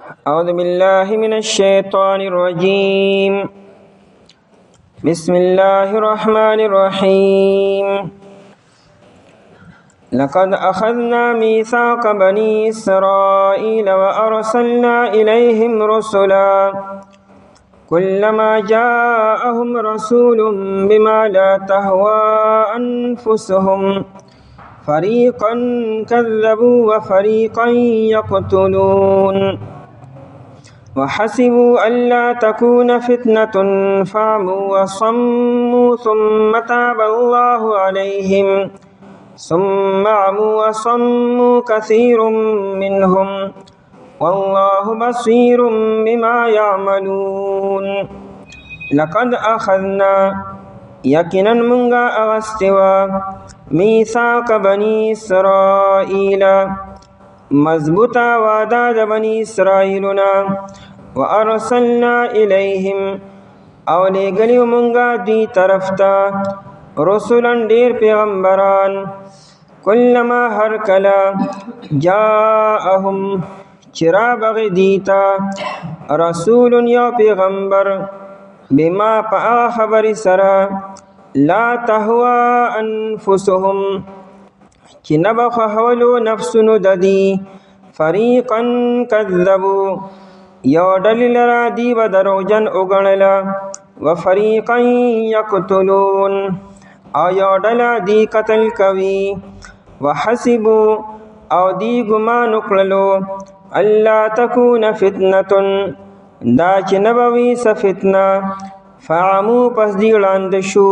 أعوذ بالله من الشيطان الرجيم. بسم الله الرحمن الرحيم. لقد أخذنا ميثاق بني إسرائيل وأرسلنا إليهم رسلا كلما جاءهم رسول بما لا تهوى أنفسهم فريقا كذبوا وفريقا يقتلون وحسبوا ألا تكون فتنة فعموا وصموا ثم تاب الله عليهم ثم عموا وصموا كثير منهم والله بصير بما يعملون. لقد أخذنا يقينا منغا أغستوا ميثاق بني إسرائيل مضبوطا وعدا بني إسرائيلنا وأرسلنا إليهم أوليغلي منغا دي طرفتا رسولا دير پیغمبران كلما هركلا جاءهم چرابغ دیتا رسول یا پیغمبر بما پا خبر سرا لا تهوى انفسهم چی نبخ حولو نفسنو ددی فریقا کذبو یو دلیل را دی و دروجن اگنلا و فریقا یقتلون آیا دلا دی قتل کوي وحسبو او دی گمان اکللو اللہ تکون فتنتن دا چی نبوی سفتنا فعمو پس دی غلاندشو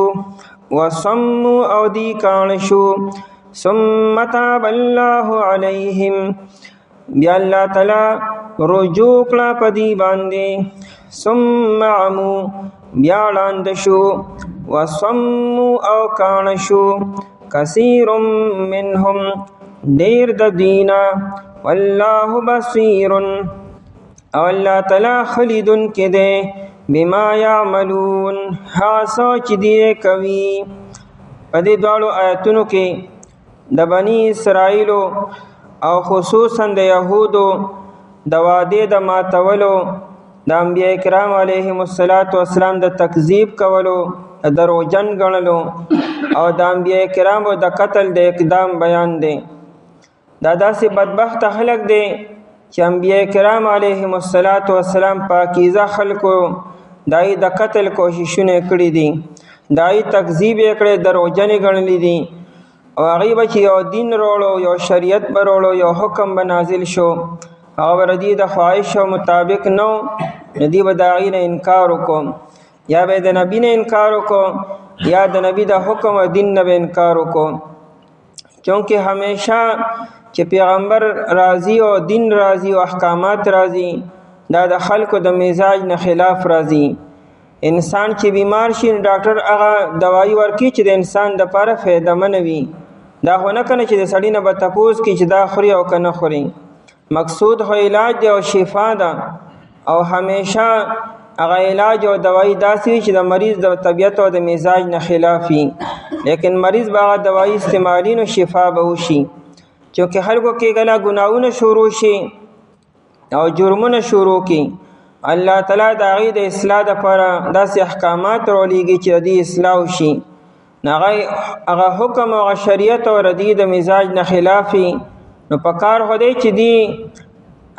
وصمو او دی کانشو ثم تاب اللہ علیہم بیا اللہ تعالی رجوع کلا پدی باندے ثم عمو بیا غلاندشو وصمو او کانشو کثیر منهم دیر د دینا واللہ بصیر او اللہ تعالی خلیدن کے دے بما یعملون ہا سوچ دیے کوي. پدې دوالو آیتونو کې د بنی اسرائیلو او خصوصا د یهودو د وعدې د ماتولو د انبیاء کرام علیهم السلام د تکذیب کولو دروغجن ګڼلو او د انبیاء کرامو د قتل د اقدام بیان دی. دا داسې بدبخت خلق دی چې انبیاء کرام علیهم السلام پاکیزه خلکو دای د قتل کوششونه کړي دي، دای تکذیب یې کړی، دروغجنې ګڼلې دي او هغوی به چې یو دین راوړو، یو شریعت به راوړو، یو حکم به نازل شو، هغه به د دې د خواهشو مطابق نه و، نو دوی به د هغې نه انکار وکړو، یا به د نبي نه انکار وکړو، یا د نبي د حکم او دین نه به انکار وکړو. چونکه همیشه چې پیغمبر راضی او دین راضی او احکامات راضی، دا د خلکو د مزاج نه خلاف راضی. انسان چې بیمار شي ډاکټر هغه دوايي ورکړي چې د انسان دپاره فایدهمنه وي. دا خو نه کنه چې د سړي نه به تپوس کړي چې دا خوري او که نه خوري. مقصود خو علاج دی او شفا ده، او همیشه هغه علاج او دوايي داسې وي چې د مریض د طبیعت او د مزاج نه خلاف وي، لیکن مریض به هغه دوايي استعمالي نو شفا به وشي. چونکه خلکو کې کله ګناهونه شروع شي او جرمونه شروع کی، الله تعالی د هغې د اصلاح دپاره داسې احکامات راولیږي چې د دې اصلاح وشي. هغه حکم او هغه شریعت او د دې د مزاج نه خلاف وي، نو په کار خو دی چې دی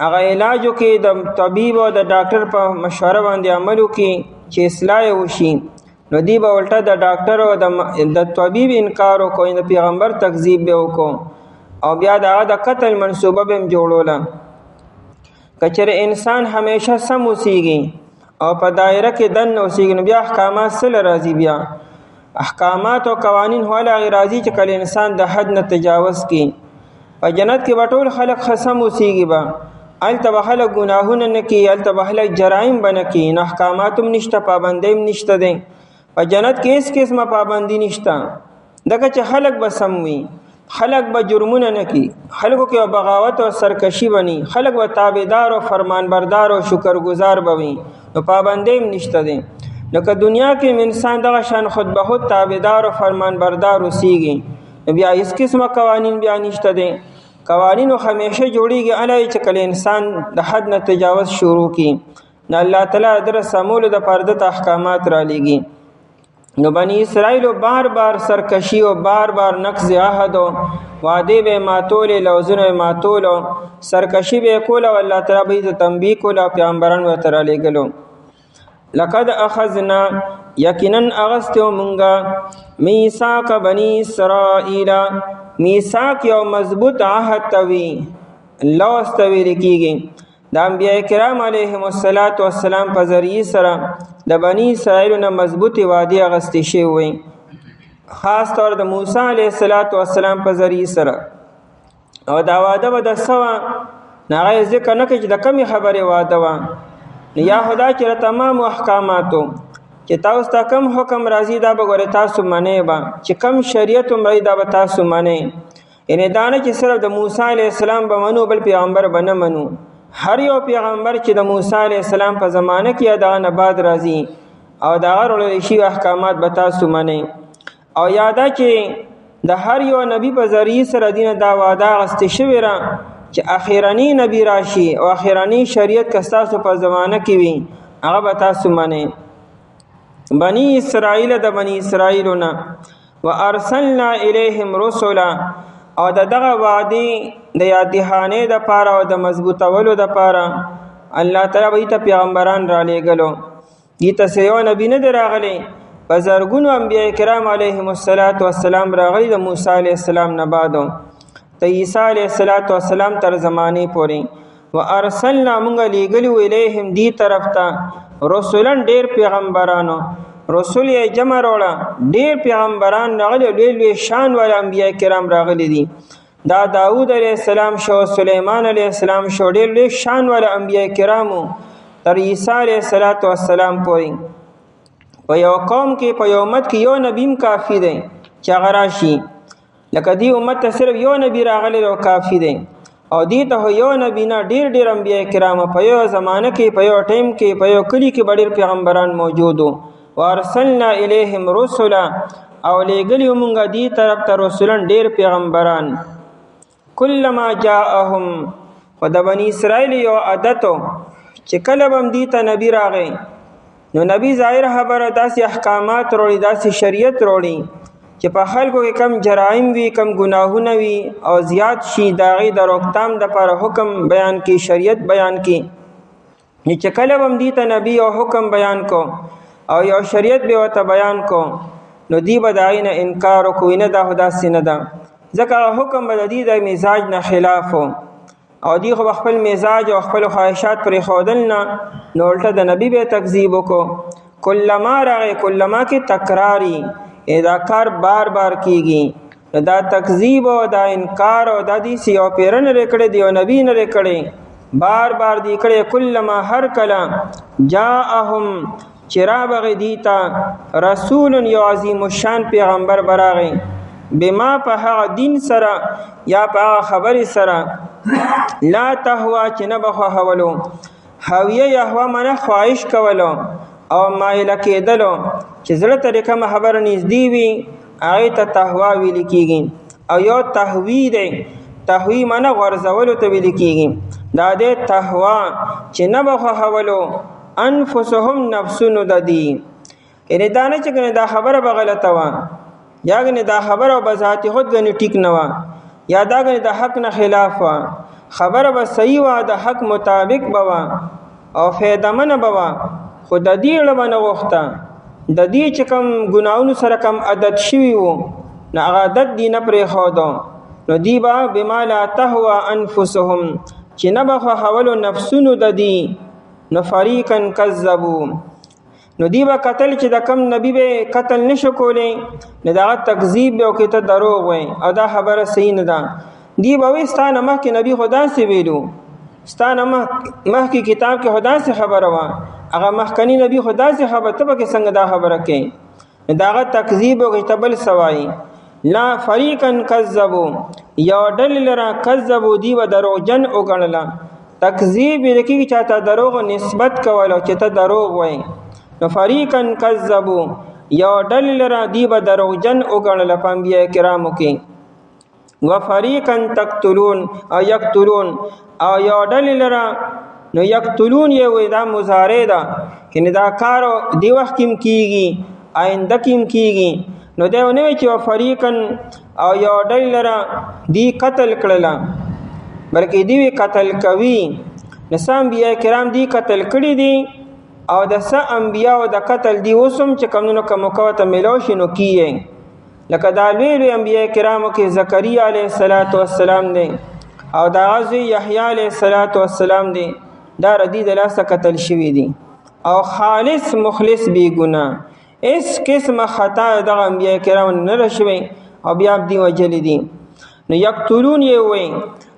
هغه علاج وکړي، د طبیب او د ډاکټر په مشوره باندې عمل وکړي چې اصلاح یې وشي. نو دی به الټه د ډاکټر او د طبیب انکار وکړو، د پیغمبر تکذیب به وکړو او بیا د هغه د قتل منصوبه به هم جوړوله. که چېرې انسان همیشه سم اوسیږي او په دایره کې دننه اوسیږي، نو بیا احکامات سله راځي. بیا احکامات او قوانین هله هغې راځي چې کله انسان د حد نه تجاوز کړي. په جنت کې به ټول خلک ښه سم اوسیږي، به هلته به خلک ګناهونه نه کوي، هلته به خلک جرایم به نه کوي، نو احکامات هم نشته، پابندۍ هم نشته دی. په جنت کې هېڅ قسمه پابندي نشته، ځکه چې خلک به سم وي، خلق به جرمونه نه کوي، خلکو کې بغاوت او سرکشي بني، خلک به تابعدار او فرمانبردار او شکرګزار به وي، نو پابندۍ هم نشته دی. لکه دنیا کې انسان دغه شان خود به خود تابعدار او فرمانبردار اوسیږي، بیا هیڅ قسمه قوانین بیا نشته دی. قوانینو همیشه جوړیږي الای چې کله انسان د حد نه تجاوز شروع کی نه الله تعالی در سمول د پرده احکامات را لېږي. نو بنی اسرائیل بار بار سرکشی او بار بار نقض عهد او وعده به ماتول لوزونه ماتول سرکشی به کول او الله تعالی به تنبیه کول او پیغمبران و تر لګلو. لقد اخذنا یقینا اغستو مونږه میثاق بنی اسرائیل میثاق یو مضبوط عهد توی الله استوی لکیږي د انبیاء کرام علیهم السلام په ذریعہ سره د بنی اسرائیل نه مضبوطی وعده اغستې شوی خاص طور د موسی علیه السلام په ذریعہ سره او دا وعده به د سوا نه ذکر نه کوي د کمی خبره وعده وا یا خدا چې تمام احکاماتو چې تاسو ته کم حکم راځي دا به ګوره تاسو منئ با چې کم شریعت مرید دا به تاسو منئ یعنی دا نه چې صرف د موسی علیه السلام به منو بل پیغمبر به نه منو هر یو پیغمبر چې د موسی علیه السلام په زمانه کې دا نه بعد راځي او دا غوړل شي احکامات به تاسو منئ او یاده چې د هر یو نبی په ذریعہ سره دین دا وعده غست شوی را چې اخیرانی نبی راشي او اخیرانی شریعت کستاسو په زمانه کې وي هغه به تاسو منئ. بنی اسرائیل د بنی اسرائیلنا وارسلنا الیهم رسلا او دغه وعده د یادهانه د پاره او د مضبوطولو د پاره الله تعالی به ته پیغمبران را لېګلو دي ته یو نبی نه دراغلی بزرګونو انبیاء کرام علیهم السلام راغلی د موسی علیه السلام نه بعد ته عیسی علیه السلام تر زمانه پورې وارسلنا مونږ لېګلو الیهم دی طرف ته رسولان ډیر پیغمبرانو رسول یې جمع وروړه ډیر پیغمبران راغلي لوی شان ول انبیاء کرام راغلي دي دا داوود علیه السلام شو سلیمان علیه السلام شو ډیر لوی شان ول انبیاء کرامو تر عیسی علیه السلام پورې په یو قوم کې په یو امت کې یو نبیم کافی دی چې غراشي لکه دی امت ته صرف یو نبی راغلی او کافی دی او دی ته یو نبی نه ډیر انبیاء کرام په یو زمانه کې په یو ټیم کې په یو کلی کې ډیر پیغمبران موجودو وارسلنا الیهم رسلا او لګلی مونږه دی طرف ته رسولان ډیر پیغمبران کلما جاءهم و د بنی اسرائیل یو عادتو چې کله بم دی ته نبی راغی نو نبی ظاهر خبره داسې احکامات وروړي داسې شریعت وروړي چې په خلکو کې کم جرایم وي کم گناهونه وي او زیات شي داغي د روکتام د پر حکم بیان کی شریعت بیان کی چې کله هم دي ته نبی او حکم بیان کو او یو شریعت به وته بیان کو نو دی بداینه انکار کوي نه دا خدا سینه ده ځکه حکم بددي د مزاج نه خلاف او دی خو خپل مزاج او خپل خواهشات پر خودل نه نو الټه د نبی به تکذیب وکړو کلمہ راغی کلمہ کې تکراری دا کار بار بار کیږي دا تکذیب او دا انکار او د دې سیو پیرن رکړې دی او نبی نه رکړې بار بار دی کړې کلمہ هر کلام جاءهم چراب غدیتا رسول یو عظیم الشان پیغمبر براغی بما په هغه دین سره یا په هغه خبر سره لا تهوا چې نه بخوا حولو حویه یهوا منه خواهش کولو او مایل کېدلو چې زړه ته کوم خبر نږدې وي هغه ته تهوا ویل کېږي او یو تهوی دی تهوی منه غرزولو ته ویل کېږي دا دې تهوا چې نه بخوا حولو انفسهم نفسونو د دی یعنی دا نه چې دا خبره به غلطه وه یا غنی دا خبره بذات خود غنی ټیک نه وه یا دا غنی د حق نه خلاف وه خبره به صحیح وه د حق مطابق به وه او فایدهمنه به وه خو د دې اړه به نه غوښته د دې چې کوم ګناهونو سره کم عادت شوي وو نه هغه عادت دی نه پرېښودو نو دی به بما لا تهوه انفسهم چې نه به خوښولو نفسونو د دی نو فریقا کذبو نو دی به قتل چې د کم نبی به قتل نشو کولی نو دا تکذیب به وکړي ته دروغ وای او دا خبره صحیح نه ده دی به وایي ستا نه مخکې نبی خو داسې ویلو ستا نه مخکې کتاب کې خو داسې خبره وه هغه مخکني نبی خو داسې خبره ته پکې څنګه دا خبره کوي نو د هغه تکذیب وکړي ته بل څه وایي لا فریقا کذبو یو ډلې لره کذبو دی به دروغجن وګڼله تکذیب یې کېږي چې ته دروغ نسبت کولو چې ته دروغ وایي نو فریقا کذبو یو ډلې لره دی به دروغجن وګڼله په انبیاء کرامو کې وفریقا تقتلون او یقتلون او یو ډلې لره نو یقتلون یې وایي دا مضارع ده یعنې دا کار دې وخت کې هم کېږي آینده کې هم کېږي نو دی ونه وایي چې وفریقا او یو ډلې لره دی قتل کړله بلکې دی وی قتل کوي نو څه انبیا کرام دی قتل کړي دي او د څه انبیاو د قتل دی اوس هم چې کوم نو که موقع ورته میلاو شي نو کیږي لکه دا لوی لوی انبیا کرامو کې زکریا علیه السلام دی او د هغه زوی یحیی علیه السلام دی دا ردی د لاسه قتل شوي دي او خالص مخلص بی ګناه اس قسمه خطا دغه انبیا کرامو نه رشوي او بیا دی وجلی دي نو یقتلون یې وایي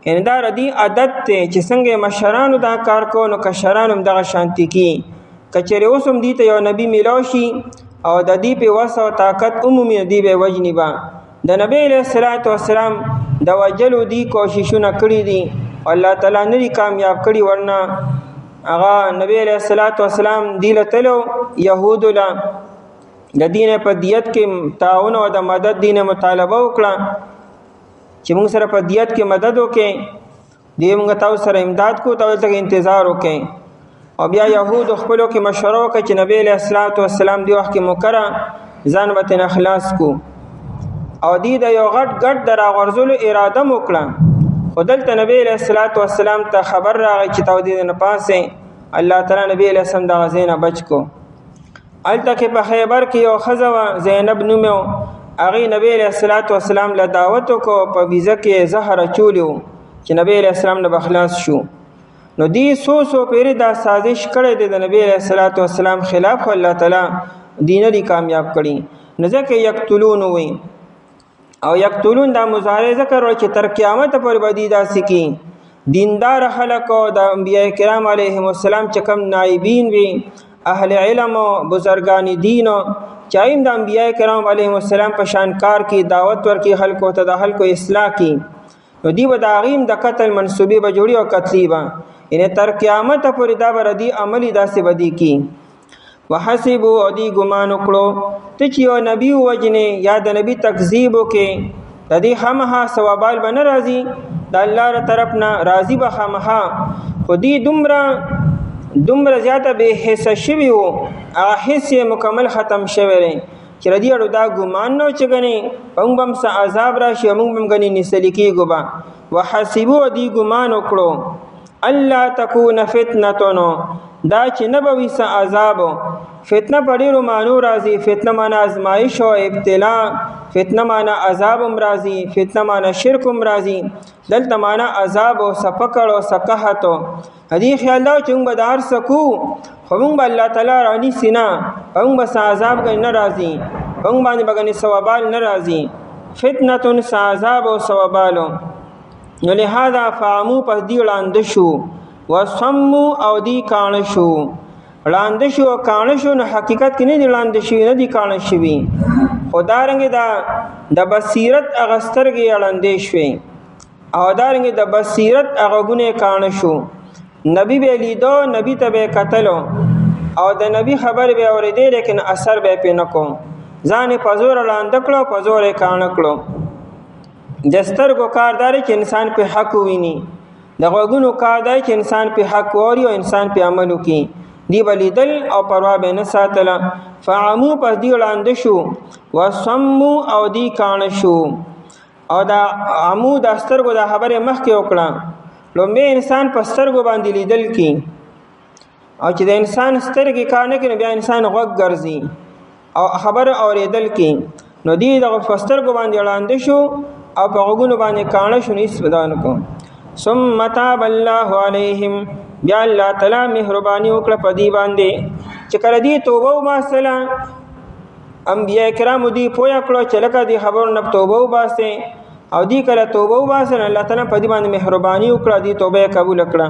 یعنې دا ردی عادت دی چې څنګه مشرانو دا کار کو نو کشران هم دغه شانتي کی کچېرې اوس هم دي ته یو نبی میلاو شي او د دې په وس او طاقت عمومي دی به وجنی با د نبی علیہ السلام د وجلو دی کوششونه کړی دي الله تعالی نه دی کامیاب کړي ورنه هغه نبی علیہ السلام دی لتلو يهود له د دین په دیت کې تعاون او د مدد دینه مطالبه وکړه چې موږ سره په دیت کې مدد وکړي دی موږ تاسو سره امداد کو تاسو ته انتظار وکړي او بیا يهود خپلو کې مشوره وکړه چې نبی علیہ السلام دی وخت کې مکره ځان وته اخلاص کو او دی د یو غټ د راغورځولو اراده وکړه خو دلته نبی علیہ السلام ته خبر راغی چې تاسو دې نه پاسه الله تعالی نبی علیہ السلام د غزینه بچ کو الته کې په خیبر کې یو خزوه زینب نومو هغه نبی علیہ السلام له دعوت کو په ویزه کې زهر چولیو چې نبی علیہ السلام نه بخلاص شو نو دی سو پیری دا سازش کړی دی د نبی علیہ السلام خلاف الله تعالی دین دی کامیاب کړي نو ځکه یقتلون وي او یقتلون دا مضارع ذکر ور چې تر قیامت پر بدی داسې کی دیندار خلق او د انبیاء کرام علیهم السلام چې کوم نائبین وي اهل علم او بزرگان دین چایم د انبیاء کرام علیهم السلام په شان کار کی دعوت ورکی خلکو ته د خلکو اصلاح کی نو دی به داغیم د قتل منسوبي به جوړي او قتلی با ان تر قیامت پر دا بردی عملی داسې بدی کی وحسبوا ادي ګمان وکړو ته چې یو نبی وجنه یا د نبی تکذیب وکې د دې خامها ثوابال بن راضي د الله تر طرف نه راضي به خامها خودي دومره زیاته به حس شوی وو هغه حس مکمل ختم شوی رې چې ردی اړو دا ګمان نو چې غني پم بم س عذاب راشي موږ بم غني نسلیکی ګبا وحسبوا ادي ګمان وکړو الله تکون فتنه دا چې نبوي س عذاب فتنه پډیرو مانو راځي فتنه معنا ازمایش او ابتلا فتنه معنا عذاب هم راځي فتنه معنا شرک هم راځي دلته معنا عذاب او سفکړ او سقحت هدي خیال دا چې موږ بدار سکو خو موږ الله تعالی رانی سینا موږ بس عذاب غن ناراضي موږ باندې بغني ثوابال ناراضي فتنه عذاب او ثوابالو نو لہذا فامو پس دی وړاندې شو وسمو او دی کان شو وړاندې شو کان شو نو حقیقت کې نه دی وړاندې شو نه دی کان شوی خدارنګ دا د بصیرت اغسترګي وړاندې شوی او دارنګ د بصیرت اغونه کان شو نبی به لیدو نبی ته به قتلو او د نبی خبر به اوریدل لیکن اثر به پې نکو ځان په زور وړاندې کړو په زور کان کړو دستر کو کاردار چې انسان په حق ویني د غوګونو کاردار چې انسان په حق ووري او انسان په عمل وکي دی بلیدل او پروا به نه ساتله فعمو پس دی وړاندې شو وسمو او دی کان شو او دا عمو د سترګو د خبره مخ کې وکړه لومبه انسان په سترګو باندې لیدل کی او چې د انسان سترګې کار نه کوي بیا انسان غوږ ګرځي او خبر اوریدل کی نو دی د سترګو باندې وړاندې شو او په غوګونو باندې کانه شو نس بدان کو ثم تاب الله عليهم بیا الله تعالی مهرباني وکړه په دی باندې چې کله دی توبه وباسله انبیاء کرام دی پویا کړو چې لکه دی خبر نه توبه وباسه او دی کله توبه وباسه الله تعالی په دی باندې مهرباني وکړه دی توبه قبول کړه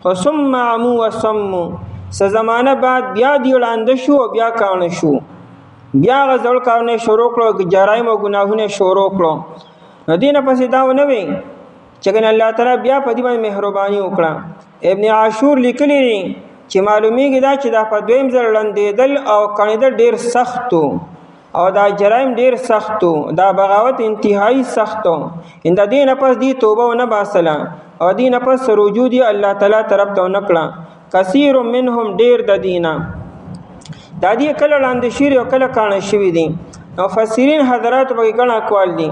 خو ثم عمو وسمو س زمانه بعد بیا دی وړاندې شو بیا کانه شو بیا غزل کارونه شروع کړو جرایم او ګناهونه شروع کړو ندینه پسې دا ونه وي چې ګن الله تعالی بیا په دې باندې مهرباني وکړه ابن عاشور لیکلی چې معلومیږي دا چې دا په دویم ځل لندېدل او کڼېدل ډیر سختو او دا جرایم ډیر سختو، دا بغاوت انتهایی سختو. ان د دې نه پس دی توبه ونه باسله او دې نه پس رجوع دی الله تعالی طرف ته ونکړه. کثیر منهم ډیر د دینا دا دی کله لاندې شیر او کله کانه شوی دي. مفسرین حضرات په ګڼ اقوال دي.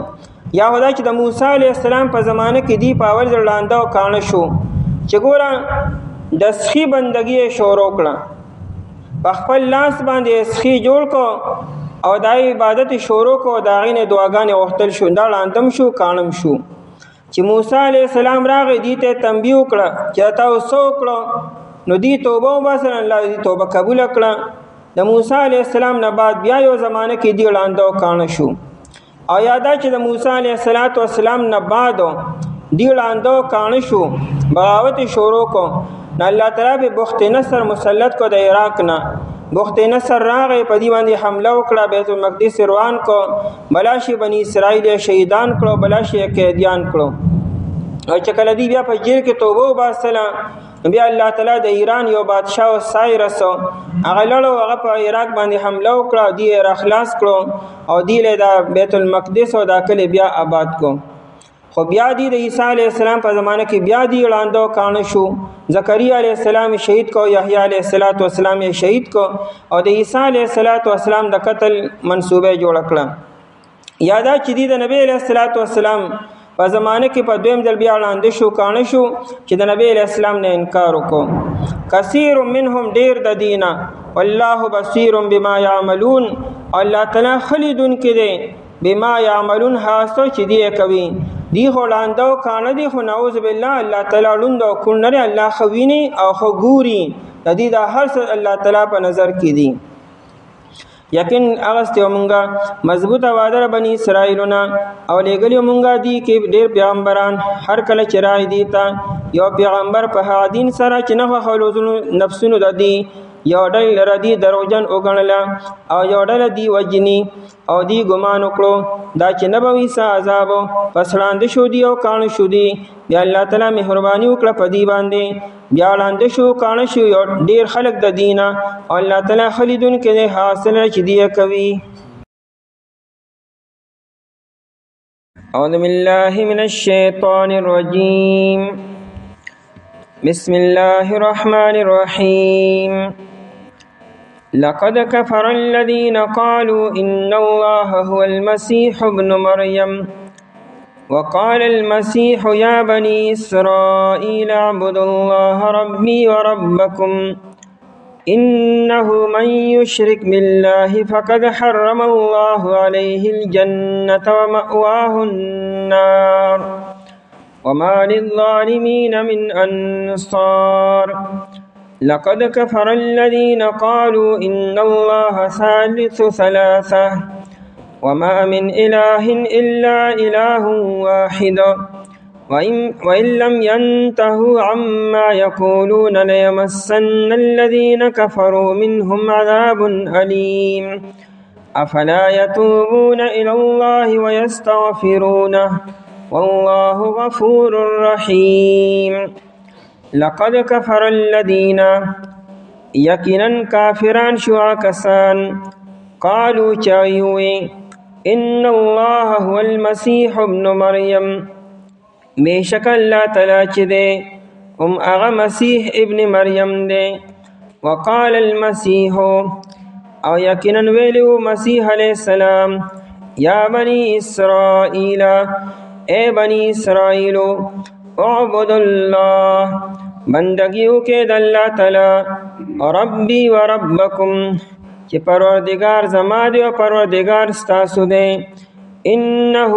یا خدای چې د موسی علی السلام په زمانه کې دی په اول ځل لاندې او کانه شو چې ګوره د سخی بندگی شروع کړه، په خپل لاس باندې سخی جوړ کو او د عبادت شروع کو، دا غینه دعاګانې وختل شو، دا لاندم شو کانم شو. چې موسی علی السلام راغی دی ته تنبیه وکړه چې تاسو وکړه نو دی توبه وباسل، الله دی توبه قبول کړه. د موسی علی السلام نه بعد بیا یو زمانه کې دی لاندې او کانه شو. او یادا چې د موسی علیه السلام نه بعد دی لاندې او کانه شو، بغاوت شروع کو، نو الله تعالی به بخت نصر مسلط کو د عراق نه. بخت نصر راغی په دی باندې حمله وکړه، بیت المقدس روان کو، بلاشي بنی اسرائیل شهیدان کړو، بلاشي قیدیان کړو. او چې کله دی بیا په جیل کې توبه وباسله بیا الله تعالی د ایران یو بادشاه او سایرس هغه لړو هغه په عراق باندې حمله وکړه، دی را خلاص کړو او دی له د بیت المقدس او د کلی بیا آباد کو. خو بیا دی د عیسی علیه السلام په زمانه کې بیا دی وړاندو کانه شو. زکریا علیه السلام شهید کو، یحیی علیه السلام شهید کو او د عیسی علیه السلام د قتل منصوبه جوړ کړه. یادا چې دی د نبی علیه السلام په زمانه کې په دویم ځل بیا وړاندې شو کانه شو چې د نبی علیه السلام نه انکار وکړو. کثیر منهم ډیر د دینا والله بصیر بما یعملون، الله تعالی خلیدون کې دی بما یعملون هاستو چې دی کوي. دی خو لاندو کانه دی خو نعوذ بالله الله تعالی لوندو کول نه، الله خو ویني او خو ګوري، د دې د هر څه الله تعالی په نظر کې دی. یقین اغستیو مونږه مضبوطه وعده بنی اسرائیلونه او لګلیو مونږه دی کې ډېر پیغمبران، هر کله چې راځي دی ته یو پیغمبر په دین سره چې نه خلوزونو نفسونو د دی یو ډول ردی دروژن وګڼله او یو ډول دی وجنی او دی ګمان وکړو دا چې نه به وي څه عذاب، پس ړانده شو دی او کاڼه شو دی. بیا الله تعالی مهرباني وکړه په دی باندې، بیا ړانده شو کاڼه شو یو ډیر خلک د دینه او الله تعالی خلیدونکی دی حاصل چې دی کوي. اعوذ بالله من الشیطان الرجیم، بسم الله الرحمن الرحیم. لقد كفر الذين قالوا إن الله هو المسيح ابن مريم وقال المسيح يا بني إسرائيل اعبدوا الله ربي وربكم إنه من يشرك بالله فقد حرم الله عليه الجنة ومأواه النار وما للظالمين من أنصار. لقد كفر الذين قالوا إن الله ثالث ثلاثة وما من إله إلا إله واحد وإن لم ينتهوا عما يقولون ليمسن الذين كفروا منهم عذاب أليم. أفلا يتوبون إلى الله ويستغفرونه والله غفور رحيم. لقد كفر الذين يقينا كافران شوا كسان قالوا چاوي إن الله هو المسيح ابن مريم، بشك الله تعالى چده اغا مسيح ابن مريم ده. وقال المسيح او يقينا ويلو مسيح عليه السلام يا بني إسرائيل اے بني اسرائيل اعبد الله بندگیو کې د الله تعالی ربي و ربکم چې پروردگار زما دی او پروردگار ستاسو دی. انه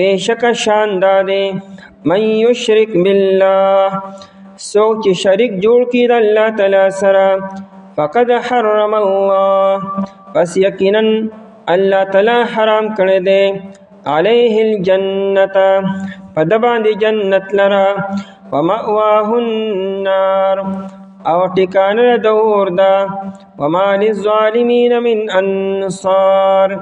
بشک شان داده من یشرک بالله سوک چې شریک جوړ کړي د الله تعالی سره فقد حرم الله پس یقینا الله تعالی حرام کړی دی علیه الجنة پدبان دی جنت لرا ومأواه النار او ټکانه د اور دا وما للظالمین من انصار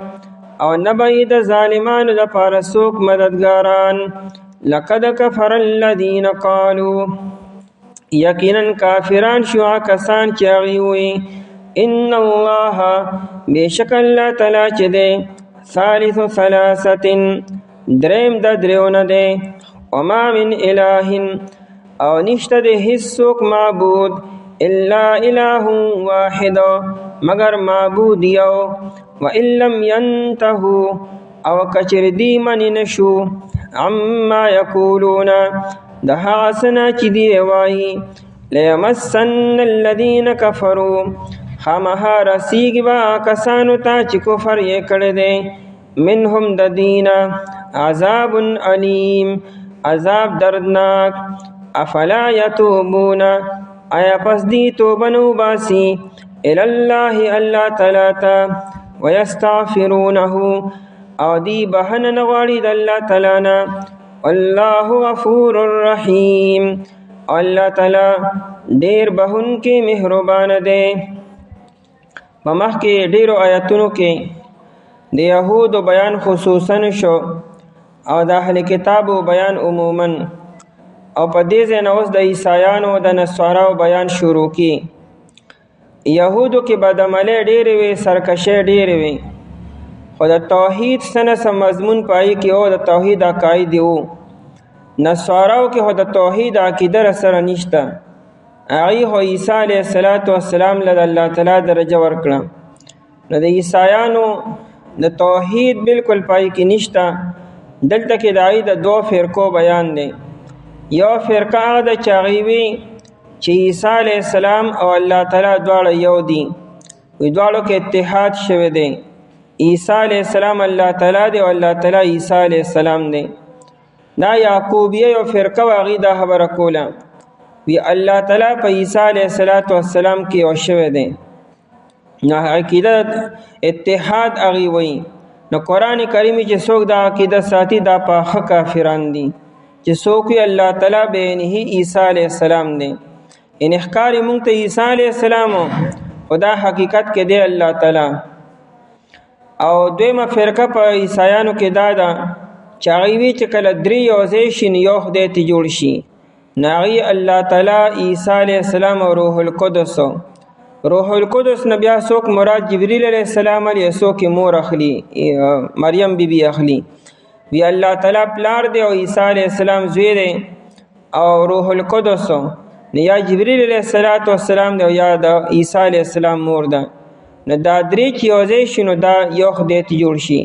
او نبی د ظالمانو لپاره څوک مددګاران. لقد كفر الذين قالوا یقینا کافران شو کسان چې هغه وي ان الله بشک الله تعالی چې دی ثالث ثلاثه دریم د دریونه دی وما من اله او نشته د هیڅوک معبود الا اله واحد مگر معبود یو وان لم ينتهوا او کچر دی من نشو عما یقولون د هغه څه نه چې دی وایي لیمسن الذین کفروا خامخا رسیږي به کسانو ته چې کفر یې کړی دی منهم د دینه عذاب علیم عذاب دردناک افلا یتوبون آیا پس دی توبه نو باسی الله الله تعالی ته ویستغفرونه او دی بهنه نه غواړي د الله تعالی نه الله غفور رحیم الله تعالی ډیر بهونکی مهربان دی په مخکې ډیرو آیاتونو کې د یهودو بیان خصوصا شو او د اهل کتابو بیان عموما او په دې ځای نه اوس د عیسایانو د نصاراو بیان شروع کی یهودو کې بدعملۍ ډېرې وې سرکشۍ ډېرې وې خو د توحید څه مضمون پای کې او د توحید عقاید وو نصاراو کې خو د توحید عقیده سره نشته هغوی خو عیسی علیه السلام له الله تعالی درجه ورکړه نو د عیسایانو د توحید بالکل پای کې نشته دلته کې د هغوی د دوه فرقو بیان دی یو فرقه هغه ده چې هغوی وي چې عیسی علیه السلام او الله تعالی دواړه یو دي وی دواړو کې اتحاد شوی دی عیسی علیه السلام الله تعالی دی او الله تعالی عیسی علیه السلام دی دا یعقوبیه یو فرقه و هغوی دا خبره کوله وی الله تعالی په عیسی علیه السلام کې یو شوی دی نو عقیده اتحاد هغوی وایي نو قرآن کریمی چې څوک دا عقیده ساتي دا پاخه کافران دي چې څوک وي الله تعالی بعینه عیسی علیه السلام دی ان ښکاري موږ ته عیسی علیه السلام خدا حقیقت کې دی الله تعالی او دویمه فرقه په عیسایانو کې دا ده چې هغوی وي چې کله درې یو ځای شي نو یو خدای ته جوړ شي نو هغوی الله تعالی عیسی علیه السلام او روح القدس روح القدس نه بیا څوک مراد جبریل علیه السلام علیه څوک مور اخلي مریم بی بی اخلي وی الله تعالی پلار دی او عیسی علیه السلام زوی دی او روح القدس یا جبریل علیه السلام دی او یا د عیسی علیه السلام مور ده نو دا درې چې یو ځای شي نو دا یو خدای ته جوړ شي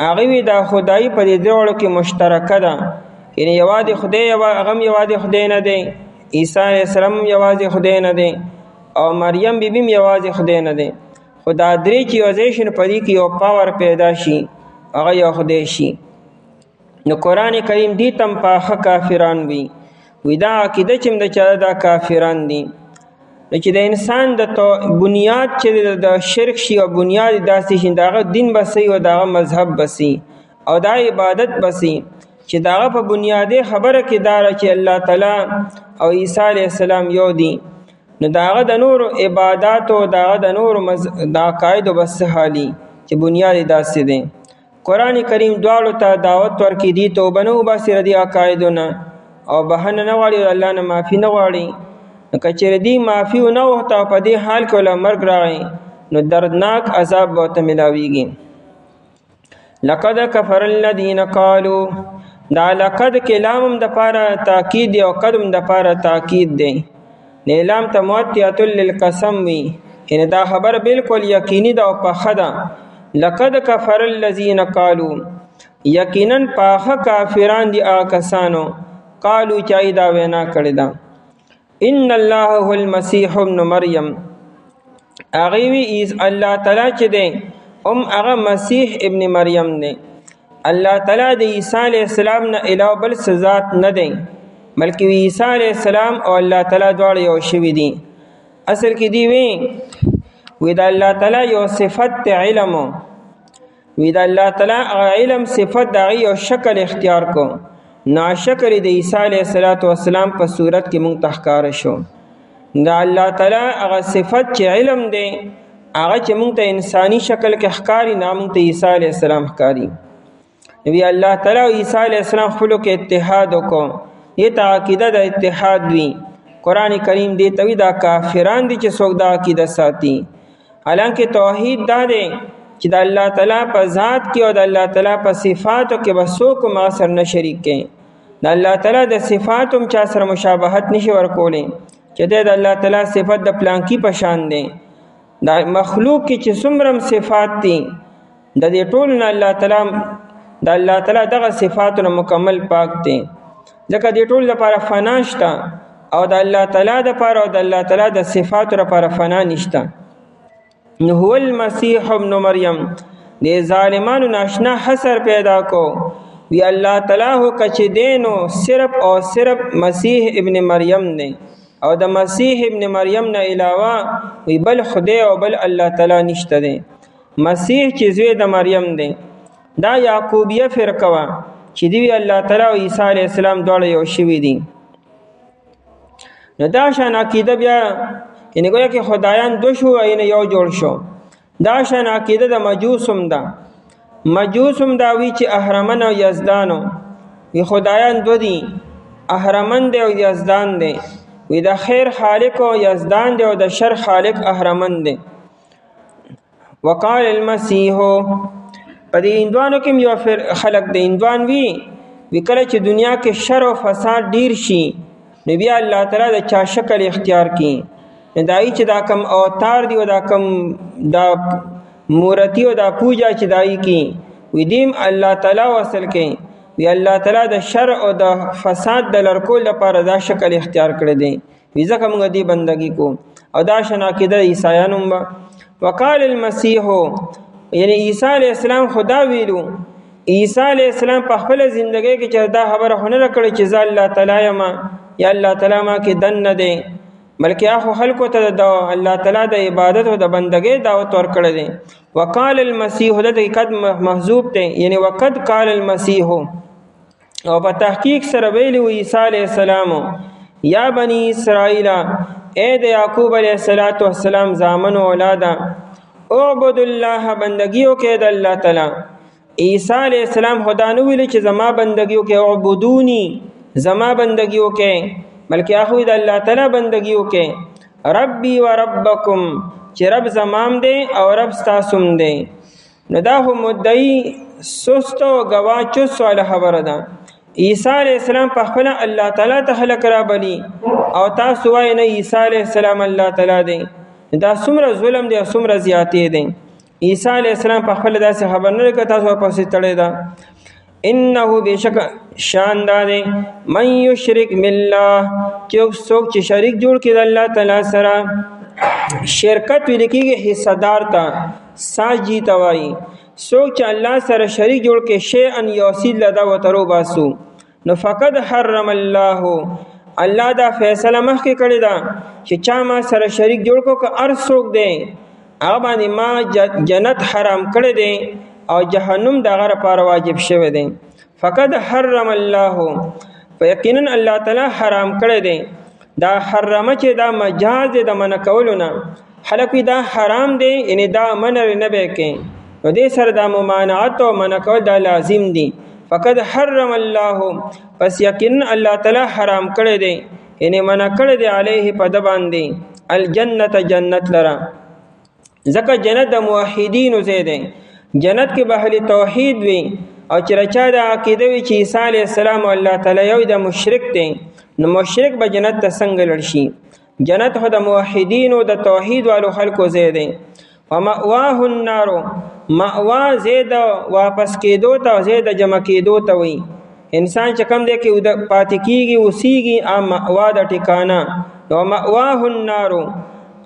هغوی وی دا خدایي په دې دواړو کې مشترکه ده یعنې یوازې خدای هغه هم یوازې خدای نه دی عیسی علیه السلام هم یوازې خدای نه دی او مریم بیبی هم یوازې خدای نه دی خو دا درې چې یو ځای شي نو په دې کې یو پاور پیدا شي هغه یو خدای شي نو قرآن کریم دی تم پاخه کافران وی دا عقیده چې د چا دا کافران دي نو چې د انسان د بنیاد چې د شرک شي او بنیاد داسې شي دغه دین بسي او دغه مذهب بسي او دا عبادت بسي چې دغه په بنیادی خبره کې داره چې الله تعالی او عیسی علیه السلام یو دي نو دغه د نور عبادت او دغه د نور د عقاید بس حالي چې بنیاد داسې دي قرآن کریم دواړو ته دعوت ورکړي دي توبه نه وباسي ردي عقایدونه او بهنه نه غواړي الله نه معافي نه غواړي نو که چېرې دی معافي ونه وغوښته په دې حال کې وله مرګ راغی نو دردناک عذاب به ورته میلاویږي لقد کفر الذین قالوا دا لقد کې لام هم دپاره تاکید دی او قد هم دپاره تاکید دی نیلام ته معطیة للقسم وي یعنې دا خبر بالکل یقیني ده او پخه ده لقد کفر الذین قالوا یقینا پاخه کافران دي هغه کسانو قالو چای دا وینا کړې ده ان الله هو المسيح ابن مریم هغوی وی الله تعالی چې دی هغه مسیح ابن مریم دی الله تعالی د عیسی علیه السلام نه علاوه بل څه ذات نه دی بلکې عیسی علیه السلام او الله تعالی دواړه یو شوي دي اصل کې دی وی د الله تعالی یو صفت علم وی د الله تعالی علم صفت د هغې یو شکل اختیار کو ناشکر د عیسی علیه السلام په صورت کې مونږ ته ښکاره شو د الله تعالی هغه صفت چې علم دی هغه چې مونږ ته انساني شکل کې ښکاري نه مونږ ته عیسی علیه السلام ښکاري وی الله تعالی او عیسی علیه السلام خپلو کې اتحاد وکړو دې ته عقیده د اتحاد وي قرآن کریم دې ته وي دا کافران دي چې څوک دا عقیده ساتي حالانکه توحید دا دی چې د الله تعالی په ذات کې او د الله تعالی په صفاتو کې به څوک ما سره نه شریک کړي. د الله تعالی د صفاتو هم چا سره مشابهت نشي ورکولی چې د الله تعالی صفت د پلانکی په شان دی. دا مخلوق کې چې څومره صفات دي د دې ټول نه الله تعالی دغه صفاتونه مکمل پاک دي، ځکه دې ټول لپاره فنا شته او د الله تعالی لپاره او د الله تعالی د صفاتو لپاره فنا نشته. نو هو المسیح ابن مریم دې ظالمانو ناشنا حسر پیدا کو وی الله تعالی هو کچ دینو صرف او صرف مسیح ابن مریم دی او د مسیح ابن مریم نه علاوه وی بل خدای او بل الله تعالی نشته دی. مسیح چې زوی د مریم دی دا یعقوبیه فرقه وا چې دی الله تعالی او عیسی علی السلام دواړه یو شوي دي. نو دا شان عقیده بیا یعنی گویا که خدایان دو شو این یو جوړ شو. دا شان عقیده د مجوسم ده. مجوسم دا وی چې اهرمن او یزدانو وی خدایان دو دي، اهرمن دی او یزدان دی. وی د خیر خالق او یزدان دی او د شر خالق اهرمن دی. وقال المسیح په دې اندوانو کې یو خلق د اندوان وی کله چې دنیا کې شر او فساد ډیر شي نو بیا الله تعالی د چا شکل اختیار کړي. دای چې دا کم اوتار دی او دا کم دا مورتی او دا پوجا چې دای کی وی دیم الله تعالی وصل کړي. وی الله تعالی د شر او د فساد د لړکول لپاره دا شکل اختیار کړی دی. وی ځکه موږ دې بندگی کو او دا شنا کېده عیسایانو. وقال المسیح یعنی عیسی علیہ السلام خدا ویلو. عیسی علیہ السلام په خپل ژوندۍ کې چې دا خبره هنر کړی چې ځ الله تعالی ما یا الله تعالی ما کې دن نه دی بلکې اخو خلکو ته د الله تعالی د عبادت او د بندګۍ دعوت ورکړی دی. وقال المسیح د قد محذوب دی یعنی وقد قال المسیح او په تحقیق سره ویلو عیسی علیہ السلام یا بنی اسرائیل اے د یعقوب علیہ السلام زامن او اولادا اعبد الله بندگیو کې د الله تعالی. عیسی علیہ السلام خدا نو ویل چې زما بندگیو کې اعبدونی زما بندگیو کې بلکې اخو د الله تعالی بندگیو کې. ربي و ربکم چې رب زمام دی او رب تاسوم دی. نو دا هم مدعی سست او گواچو سوال خبره ده. عیسی علیہ السلام په خپل الله تعالی ته خلق را بلی او تاسو وای نه عیسی علیہ السلام الله تعالی دی. دا څومره ظلم دی او څومره زیاتې دی. عیسی علیہ السلام په خپل داسې خبر نه کړ تاسو پسې تړی دا. انه بشک شاندار من یشرک بالله چې څوک چې شریک جوړ کړي د الله تعالی سره شرکت ولیکيږي حصہ دار تا ساجی توای څوک چې الله سره شریک جوړ کړي شی ان یوسیل لدا وترو باسو نو فقد حرم الله الله دا فیصله مخکې کړی دا چې چا ما سره شریک جوړ کو که ار څوک دی هغه باندې ما جنت حرام کړی دی او جهنم دغه لپاره واجب شوی دی. فقد حرم الله یقینا الله تعالی حرام کړی دی. دا حرمه چې دا مجاز د من کولونه حلقوی دا حرام دی یعنی دا من نه به کې نو دې سره دا ممانعت او من کول دا لازم دی. فقد حرم الله پس یقینا الله تعالی حرام کړی دی یعنی من کړی دی علیه په د باندې الجنت جنت لرا. ځکه جنت د موحدینو ځای دی. جنت کې به اهل توحید وي او چې رچا د عقیده وي چې عیسی علیہ السلام او الله تعالی یو د مشرک دی نو مشرک به جنت ته څنګه لړشي. جنت خو د موحدین او د توحید والو خلکو ځای دی. ومأواه النار مأوا زید واپس کېدو ته زید جمع کېدو ته وي. انسان چې کم دی کې پاتې کېږي اوسېږي ا مأوا د ټکانه نو مأواه النار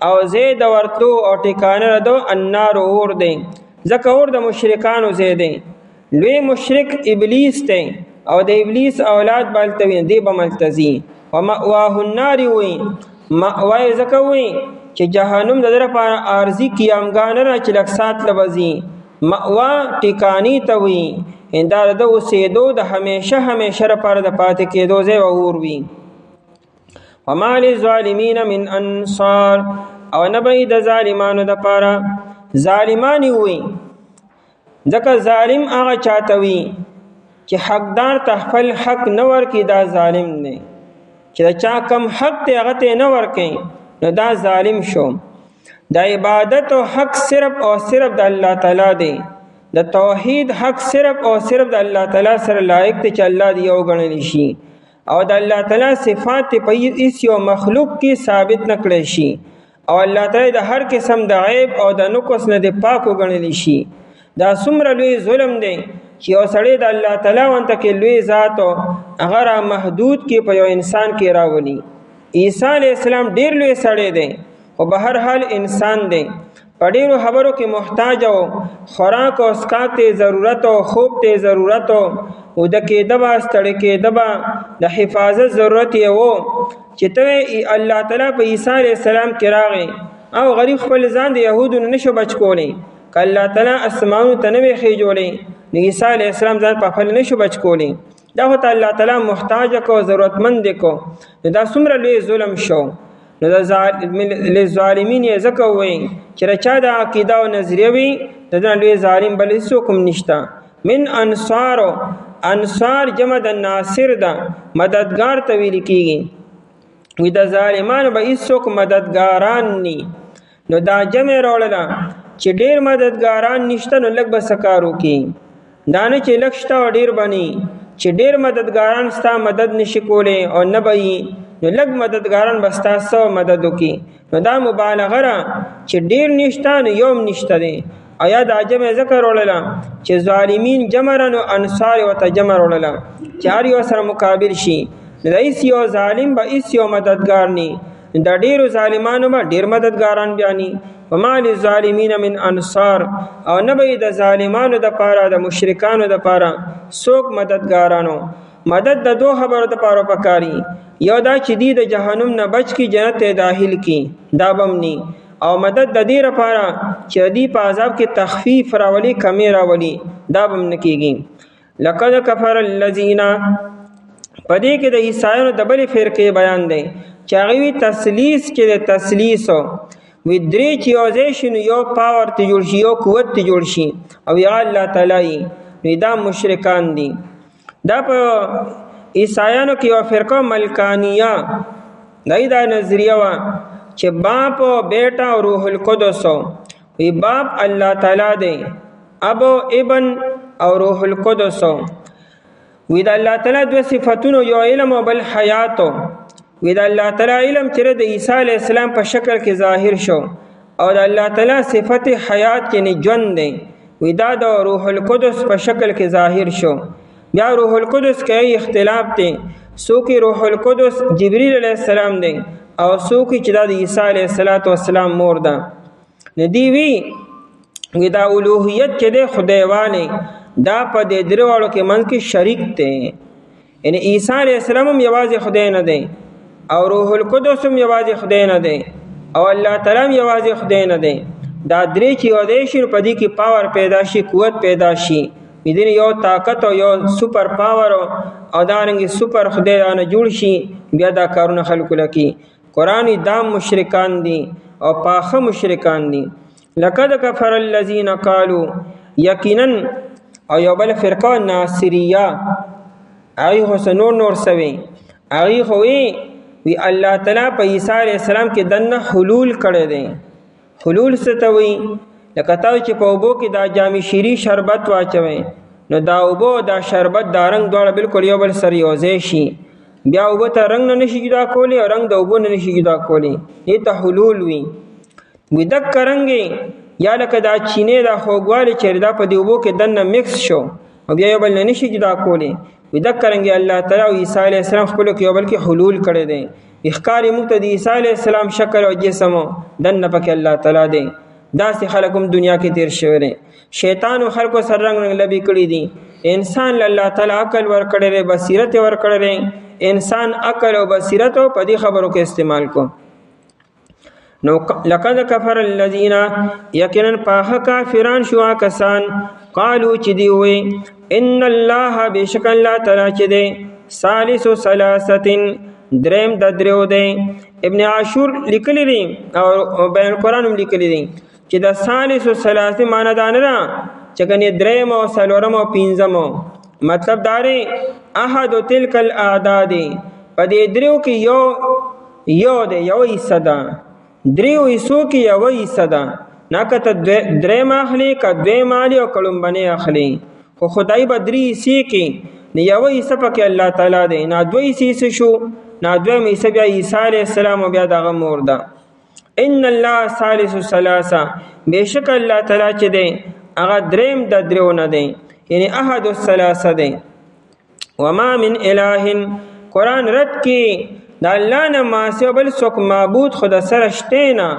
او زید ورتلو او ټکانه دو النار اور دی. ځکه اور د مشرکانو ځای دی. لوی مشرک ابلیس دی او د ابلیس اولاد بالتوی دی به ملتزی. ومأواه النار وی مأوای ځکه وی چې جهنم د لپاره عارضی قیامګانه را چې لک سات لبزی. مأوا ټکانی ته وی اندار د اوسېدو د همیشه لپاره د پاتې کېدو ځای اور وی. وما للظالمین من انصار او نه به د ظالمانو د لپاره ظالمانی وی. ځکه ظالم هغه چاته وی چې حقدار ته خپل حق نه ورکي دا ظالم دی. چې چا کم حق ته هغه ته نه ورکي نو دا ظالم شو. د عبادت او حق صرف او صرف د الله تعالی دی. د توحید حق صرف او صرف د الله تعالی سره لایق دی چې الله دی یو ګڼل شي، او د الله تعالی صفات په هیڅ یو مخلوق کې ثابت نه کړی شي، او الله تعالی د هر قسم د عیب او د نقص نه د پاک وګڼل شي. دا څومره لوی ظلم دی چې یو سړی د الله تعالی وانته کې لوی ذات او هغه را محدود کې په یو انسان کې راولي. عیسی علیه السلام ډیر لوی سړی دی او به هر حال انسان دی، په ډیرو خبرو کې محتاج او خوراک او اسکاک ته ضرورت او خوب ته ضرورت او د کېده به ستړی کېده به د حفاظت ضرورت یې و چې ته الله تعالی په عیسی علیه السلام کې راغی او غریب خپل ځان د یهودو نه نشو بچ کولی. که الله تعالی اسمانو ته نه وی خېجولی نو عیسی علیه السلام ځان په خپل نشو بچ کولی. دا خو ته الله تعالی محتاج کو ضرورتمند کو، نو دا څومره لوی ظلم شو. نو د ظالمین یې ځکه ووایي چې رچا د عقیده او نظریه وي د دنه لوی ظالم بل هېڅوک هم نشته. من انصارو، انصار جمع د ناصر ده، مددگار ته ویل کېږي. وي د ظالمانو به هېڅوک مددګاران ني. نو دا جمع راوړله چې ډېر مددګاران نشته نو لږ به څه کار وکړي. دا نه چې لږ شته او ډېر به ني، چې ډېر مددګاران ستا مدد نشي کولی او نه به یي نو لږ مددګاران به ستا څه مدد وکړي. نو دا مبالغه ده چې ډېر نشته نو یو هم نشته دی. او یا دا جمع ځکه راوړله چې ظالمین جمع را نو انصار ورته جمع راوړله چې هر یو سره مقابل شي. نو د هېڅ یو ظالم به هېڅ یو مددګار ني، د ډېرو ظالمانو به ډېر مددګاران بیا ني. وما للظالمین من انصار، او نه به د ظالمانو دپاره د مشرکانو دپاره څوک مددګارانو. مدد د دو خبرو دپاره پکاري، یو دا چې دی د جهنم نه بچ کی جنت ته داخل کی، دا بم ني. او مدد د دې لپاره چې دی په عذاب کې تخفیف راولي، کمی راولي، دا بم نه کیږي. لقد کفر الذین، پدې کې د عیسایانو د بلې فرقې بیان دی چې هغه وی تسلیث کې د تسلیثو وی درې چې یو ځای شي نو یو پاور ته جوړ شي، یو قوت ته جوړ شي، او یا الله تعالی نو دا مشرکان دي. دا په عیسایانو کې یو فرقه ملکانیه دای دا نظریه وا چې باپ او بیٹا او روح القدس وی باپ الله تعالی دی، اب او ابن او روح القدس وی د الله تعالی دوه صفاتونو، یو علم او بل حیات. وی د الله تعالی علم چې د عیسی علیه السلام په شکل کې ظاهر شو، او د الله تعالی صفت حیات یعنی ژوند دی وی دا د روح القدس په شکل کې ظاهر شو. بیا روح القدس کې اختلاف دی، څوک روح القدس جبرئیل علیه السلام دی او څوک چې دا د عیسی علیه السلام مور ده. ندی وی دا الوهیت چې د خدای والی دا په دې درواړو کې منځ کې شریک دی. یعنی عیسی علیه السلام هم یوازې خدای نه دی، او روح القدس هم یوازې خدای نه دی، او الله تعالی هم یوازې خدای نه دی. دا درې چې یو دی شي په دې کې پاور پیدا شي، قوت پیدا شي، دې یو طاقت او یو سپر پاور او دارنګ سپر خدایانه جوړ شي، بیا دا کارونه خلکو لکی. قرآن دا مشرکان دي او پاخه مشرکان دي. لقد کفر الذین قالوا، یقینا او یو بل فرقه ناصریه هغه خو نور سوي، هغه خو وی الله تعالی په عیسی علیه السلام کې دنه حلول کړی دی. حلول څه ته وایي؟ لکه تاسو چې په اوبو کې دا جامې شیري شربت واچوئ نو دا اوبو دا شربت دا رنګ دواړه بالکل یو بل سره یو ځای شي، بیا اوبه ته رنګ نه نشي جدا کولی او رنګ د اوبو نه نشي جدا کولی، دې ته حلول وي. وي دکه رنګ یا لکه دا چینې دا خوږوالی چې دا په دې اوبو کې دننه مکس شو او بیا یو بل نه نشي جدا کولی، وي دکه رنګ الله تعالی او عیسی علیه السلام خپلو کې یو بل کې حلول کړی دی. ښکاري موږ ته د عیسی علیه السلام شکل او جسم دننه پکې الله تعالی دی. داسې خلک هم دنیا کې تیر شوی دی. شیطان او خلکو سر رنګ رنګ لبي کړي دي. انسان الله تعالی عقل ورکړی دی، بصیرت ورکړی دی. انسان عقل او بصیرت په دې خبرو کې استعمال کو. نو لقد کفر الذین، یقینا پاخه کافران شو کسان، قالو چې دی وی ان الله بشک الله تعالی چې دی ثالث ثلاثه دریم د دریو دی. ابن عاشور لیکلی دی او بیان قرآن هم لیکلی دی چې د ثالث ثلاثه معنی دا نه ده چې کني دریم او څلورم او پنځم، مطلب دا دی احد تلک الاعداد، په دې دریو کې یو دی، یو حصہ ده. دریو حصو کې یوه حصه ده، نه که ته دریم اخلي که دویم اخلي او که لومبنۍ اخلي، خو خدای به درې حصې کې نو یوه حصه پکې الله تعالی دی، نه دوه حصې څه شو، نه دویم حصه بیا عیسی علیه السلام او بیا دغه مور ده. ان الله ثالث ثلاثه، بېشکه الله تعالی چې دی هغه دریم د دریو نه دی، یعنی احد الثلاثه دی. وما من اله، قرآن رد کې د الله نه ما سوا بل څوک معبود خو د سره شته نه،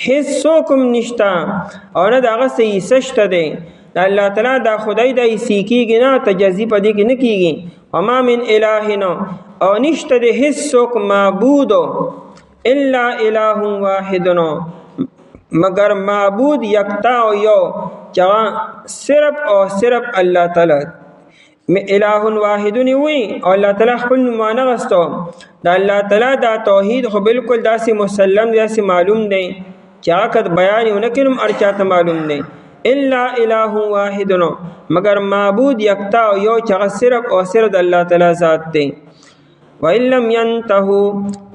هیڅ څوک هم نشته او نه د هغه څه حصه شته دی. د الله تعالی دا خدای د حصې کېږي نه، تجزي په دې کې نه کېږي. وما من اله، او نشته د هیڅ څوک معبود الا اله واحد، مگر معبود یکتا او یو چې صرف او صرف الله تعالی. الہ واحد وی او الله تعالی خپل نومانه غستو. دا الله تعالی دا توحید خو بالکل داسې مسلم داسې معلوم دی چې هغه کد بیان یې ونه کړم ارچاته معلوم دی. الا الہ واحد، مگر معبود یکتا او یو چې هغه صرف او صرف د الله تعالی ذات دی. وَإِن لَّمْ يَنْتَهُوا،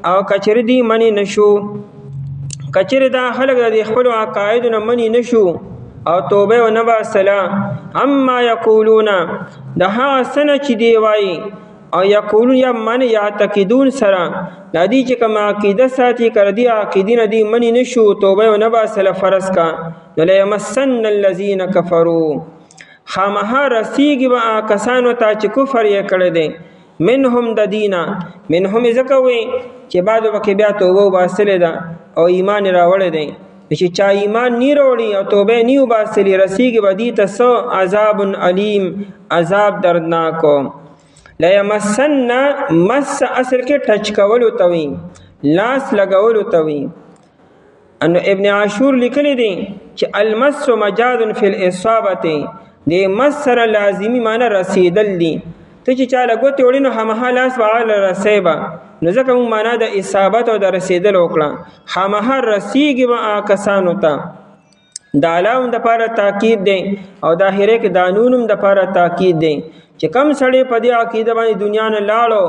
او کچر دی منی نشو، کچر دا خلق د خپل عقاید نه منی نشو او توبه و نبا سلام اما یقولون، د هغه سنه چې دی وایي او یقولون یا من یعتقدون سره د دې چې کوم عقیده ساتي کړ دی عقیدې نه دی منی نشو توبه و نبا سلام فرض کا نو لیمسن الذین کفروا، خامها رسیږي به کسانو ته چې کفر یې کړی دی. منهم د دینا، منهم ځکه وي چې بعد وکې بیا توبه وباسلې ده او ایمان راوړی دی، چې چا ایمان نی راوړي او توبه نی وباسلې رسیږي به دې ته څه عذاب علیم، عذاب دردناکو. لیمسن، مس اصل کې ټچ کولو ته وي، لاس لګولو ته وي. انو ابن عاشور لیکلی دی چې المس مجاز فی الاصابه، د مس سره لازمی معنی رسیدل دی. ته چې چاله ګوتې وړي نو همها لاس به هغه رسیبه، نو ځکه مونږ معنا د اصابت او د رسیدل وکړه. همها رسیږي به کسانو ته، د علاوم دپاره تاکید دی او د آخرې کې د نونم دپاره تاکید دی چې کم سړی په دې عقیده باندې دنیا نه لاړو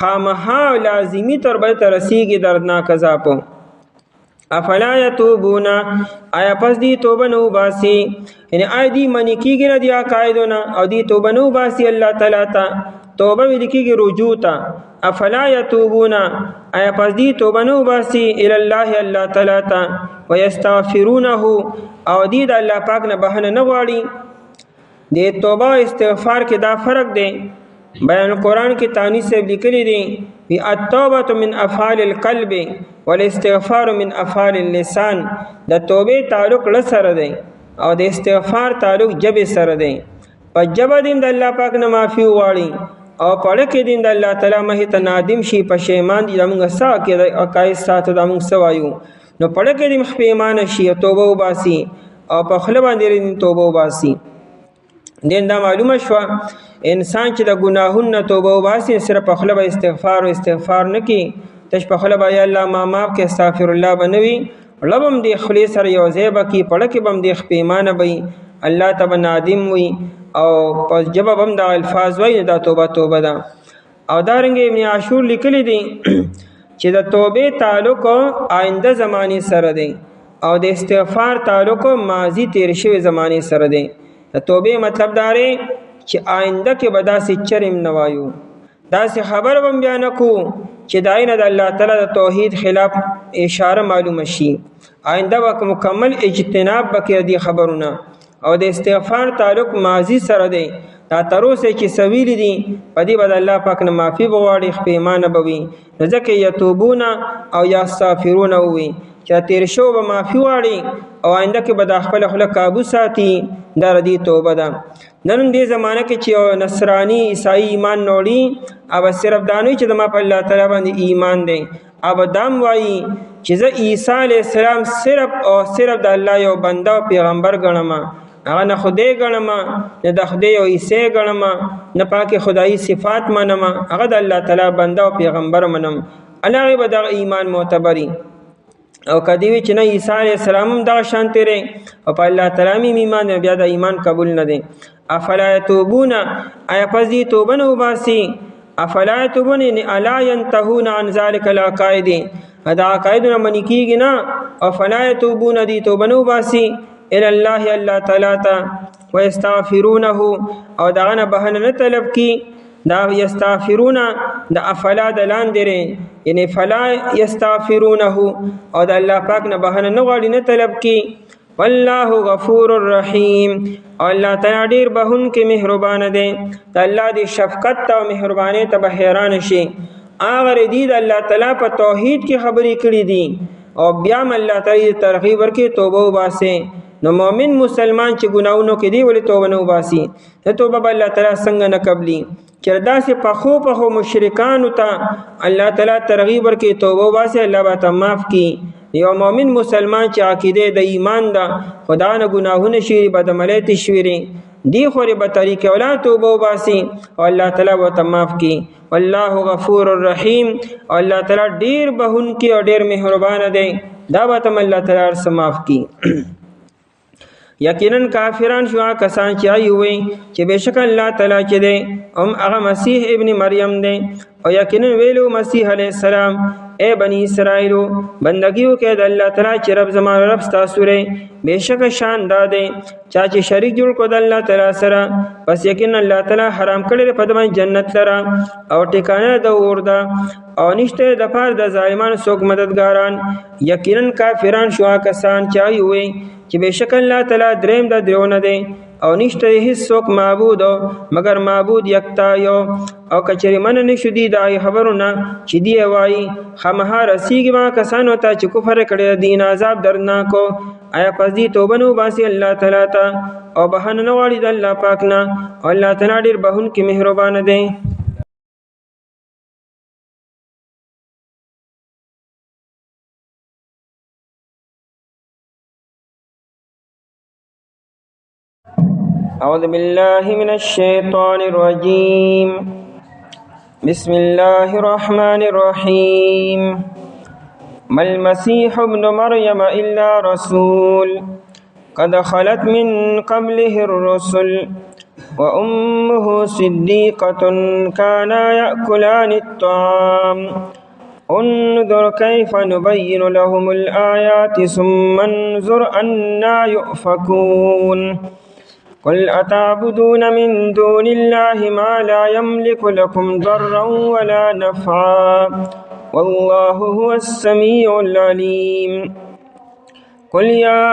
خامها لازمي تر به ته رسیږي دردناک عذاب. افلا یتوبون، آیا پس دی توبه نو باسی، یعنی آیا دی منی کیږي نه دی عقایدونه او دی توبه نو باسی الله تعالی ته، توبه ویل کیږي رجوع ته. افلا یتوبون، آیا پس دی توبه نو باسی الی الله الله تعالی ته، ویستغفرونه، او دی د الله پاک نه بهانه نه غواړي. د توبه او استغفار کې دا فرق دی. بیان قرآن کې تانی سے لیکلی دی وی التوبه من افعال القلب والاستغفار من افعال اللسان، د توبه تعلق له سره دی او د استغفار تعلق جبه سره دی. په جبه دین د الله پاک نه معافي وغواړي او پړه کې دین د الله تعالی مه ته نادم شي پښیمان دي موږ سا کې د عقاید ساتو د موږ سوایو، نو پړه کې دې پښیمان شي توبه وباسي او په خله باندې توبه وباسي. دین دا معلومه شو انسان چې د ګناهونو توبه وباسي صرف په خله به استغفار او استغفار نه کی تش په خله به یا الله ما معاف کې استغفر الله بنوي، لبم دې خلی سره یو ځای بکی پړه کې بم دې پیمانه وي الله تب نادم وي او پس جواب هم د الفاظ وای دا توبه توبه ده. او دارنګ ابن عاشور لیکلی دی چې د توبه تعلق آینده زمانی سره دی او د استغفار تعلق ماضی تیر شوی زمانی سره دی. د توبه مطلب داره چې آینده کې به داسې چرم نوایو، داسې خبر بم بیان کو چې داینه د الله تعالی د توحید خلاف اشاره معلومه شي، آینده وک مکمل اجتناب بکې دی خبرونه. او د استغفار تعلق ماضی سره دی، دا تروسه چې سویل دي په دې بد الله پاک نه معافي بغواړي خپېمانه بوي، ځکه یتوبون او یستغفرون وي چې تیر شو به معافي واړي او آینده کې به د خپل خلک قابو ساتي، دا ردی توبه ده. نن دې زمانه کې چې نصرانی عیسائی ایمان نوړي او صرف دانوي چې د ما په الله تعالی باندې ایمان دی، او دام وایي چې زه عیسی علیه السلام صرف او صرف د الله یو بنده او پیغمبر ګڼم، هغه نه خدای ګڼم نه د خدای او عیسی ګڼم نه پاکه خدایي صفات منم، هغه د الله تعالی بنده او پیغمبر منم، الله به د ایمان معتبري. او کدی چې نه عیسی علیه السلام هم دغه شان تیرې او په الله تعالی ایمان بیا د ایمان قبول نه دی. افلا یتوبون، آیا پس دی توبه نه وباسي افلا یتوبون الا ينتهون عن ذلك العقائد ادا عقائدنا منی کیږي نه. افلا یتوبون دی توبه نو باسي الى الله الله تعالی ته ويستغفرونه او دغه بهانه نه طلب کی. دا یستغفرون دا افلا د لاندې یعنی فلا یستغفرونه او د الله پاک نه بهانه نه غواړي نه طلب کی. والله غفور الرحیم او الله تعالی ډیر بهون کې مهربان دی. د الله دی شفقت او مهرباني ته به حیران شي. هغه ردی د الله تعالی په توحید کې خبرې کړې دي او بیا الله تعالی ترغیب ورکړي توبه وباسي. نو مؤمن مسلمان چې ګناونو کې دی ولې توبه نه وباسي؟ ته توبه به الله تعالی څنګه نه قبلي؟ چردا سے پخو مشرکان ته الله تعالی ترغیب ورکړي توبه وباسي، الله به ته معاف کړي. یو مؤمن مسلمان چې عقیده د ایمان ده خدا نه ګناهونه شي بدعملۍ تشویري دی خوري به طریقې ولا توبه وباسي او الله تعالی به ته معاف کړي. والله غفور الرحیم او الله تعالی ډیر بهونکی او ډیر مهربان دی. دا به ته الله تعالی ورسره معاف کړي. یقینا کافران شو کسان چې وي چې بشک الله تعالی چې دی هغه مسیح ابن مریم دی او یقینا ویلو مسیح علیہ السلام اے بنی اسرائیل بندگیو کې د الله تعالی چې رب زما رب تاسو ری بشک شان داده چا چې شریک جوړ کو د الله تعالی سره پس یقینا الله تعالی حرام کړی په دمن جنت لرا او ټکانه د اوردا او نشته د پاره د ظالمانو څوک مددګاران. یقینا کافران شو کسان چې وي چې بشک الله تعالی دریم د درونه دی او نشته هیڅ څوک معبود مگر معبود یکتا یو او کچری من نشو دی د خبرونه چې دی وایي خامها رسیږي ما کسانو ته چې کفر کړي دین عذاب درناکو. آیا پس دی توبه نو باسي الله تعالی ته او بهانه نه غواړي د الله پاک نه او الله تعالی ډیر بهون کې مهربان دی. أعوذ بالله من الشيطان الرجيم بسم الله الرحمن الرحيم ما المسيح ابن مريم إلا رسول قد خلت من قبله الرسل وأمه صديقة كانا يأكلان الطعام انظر كيف نبين لهم الآيات ثم انظر أنا يؤفكون. قل أتعبدون من دون الله ما لا يملك لكم ضرا ولا نفعا والله هو السميع العليم. قل يا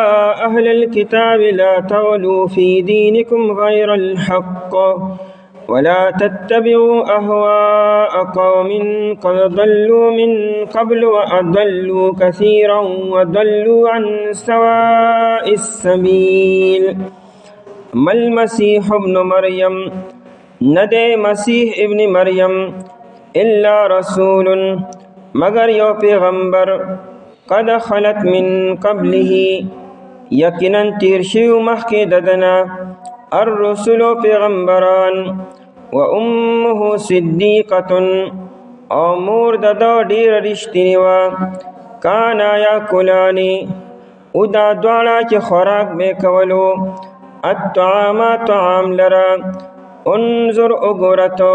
أهل الكتاب لا تغلوا في دينكم غير الحق ولا تتبعوا أهواء قوم قد ضلوا من قبل وأضلوا كثيرا وضلوا عن سواء السبيل. ما المسيح ابن مريم ندے مسیح ابن مریم الا رسول مگر یو پیغمبر قد خلت من قبله یقینا تیر شیو مخی ددنا الرسول پیغمبران و امه صدیقة او مور ددو دیر رشتنی و کانا یاکلانی او دا دوالا چه خوراک بے کولو الطعام طعام لرا انظر اگورتو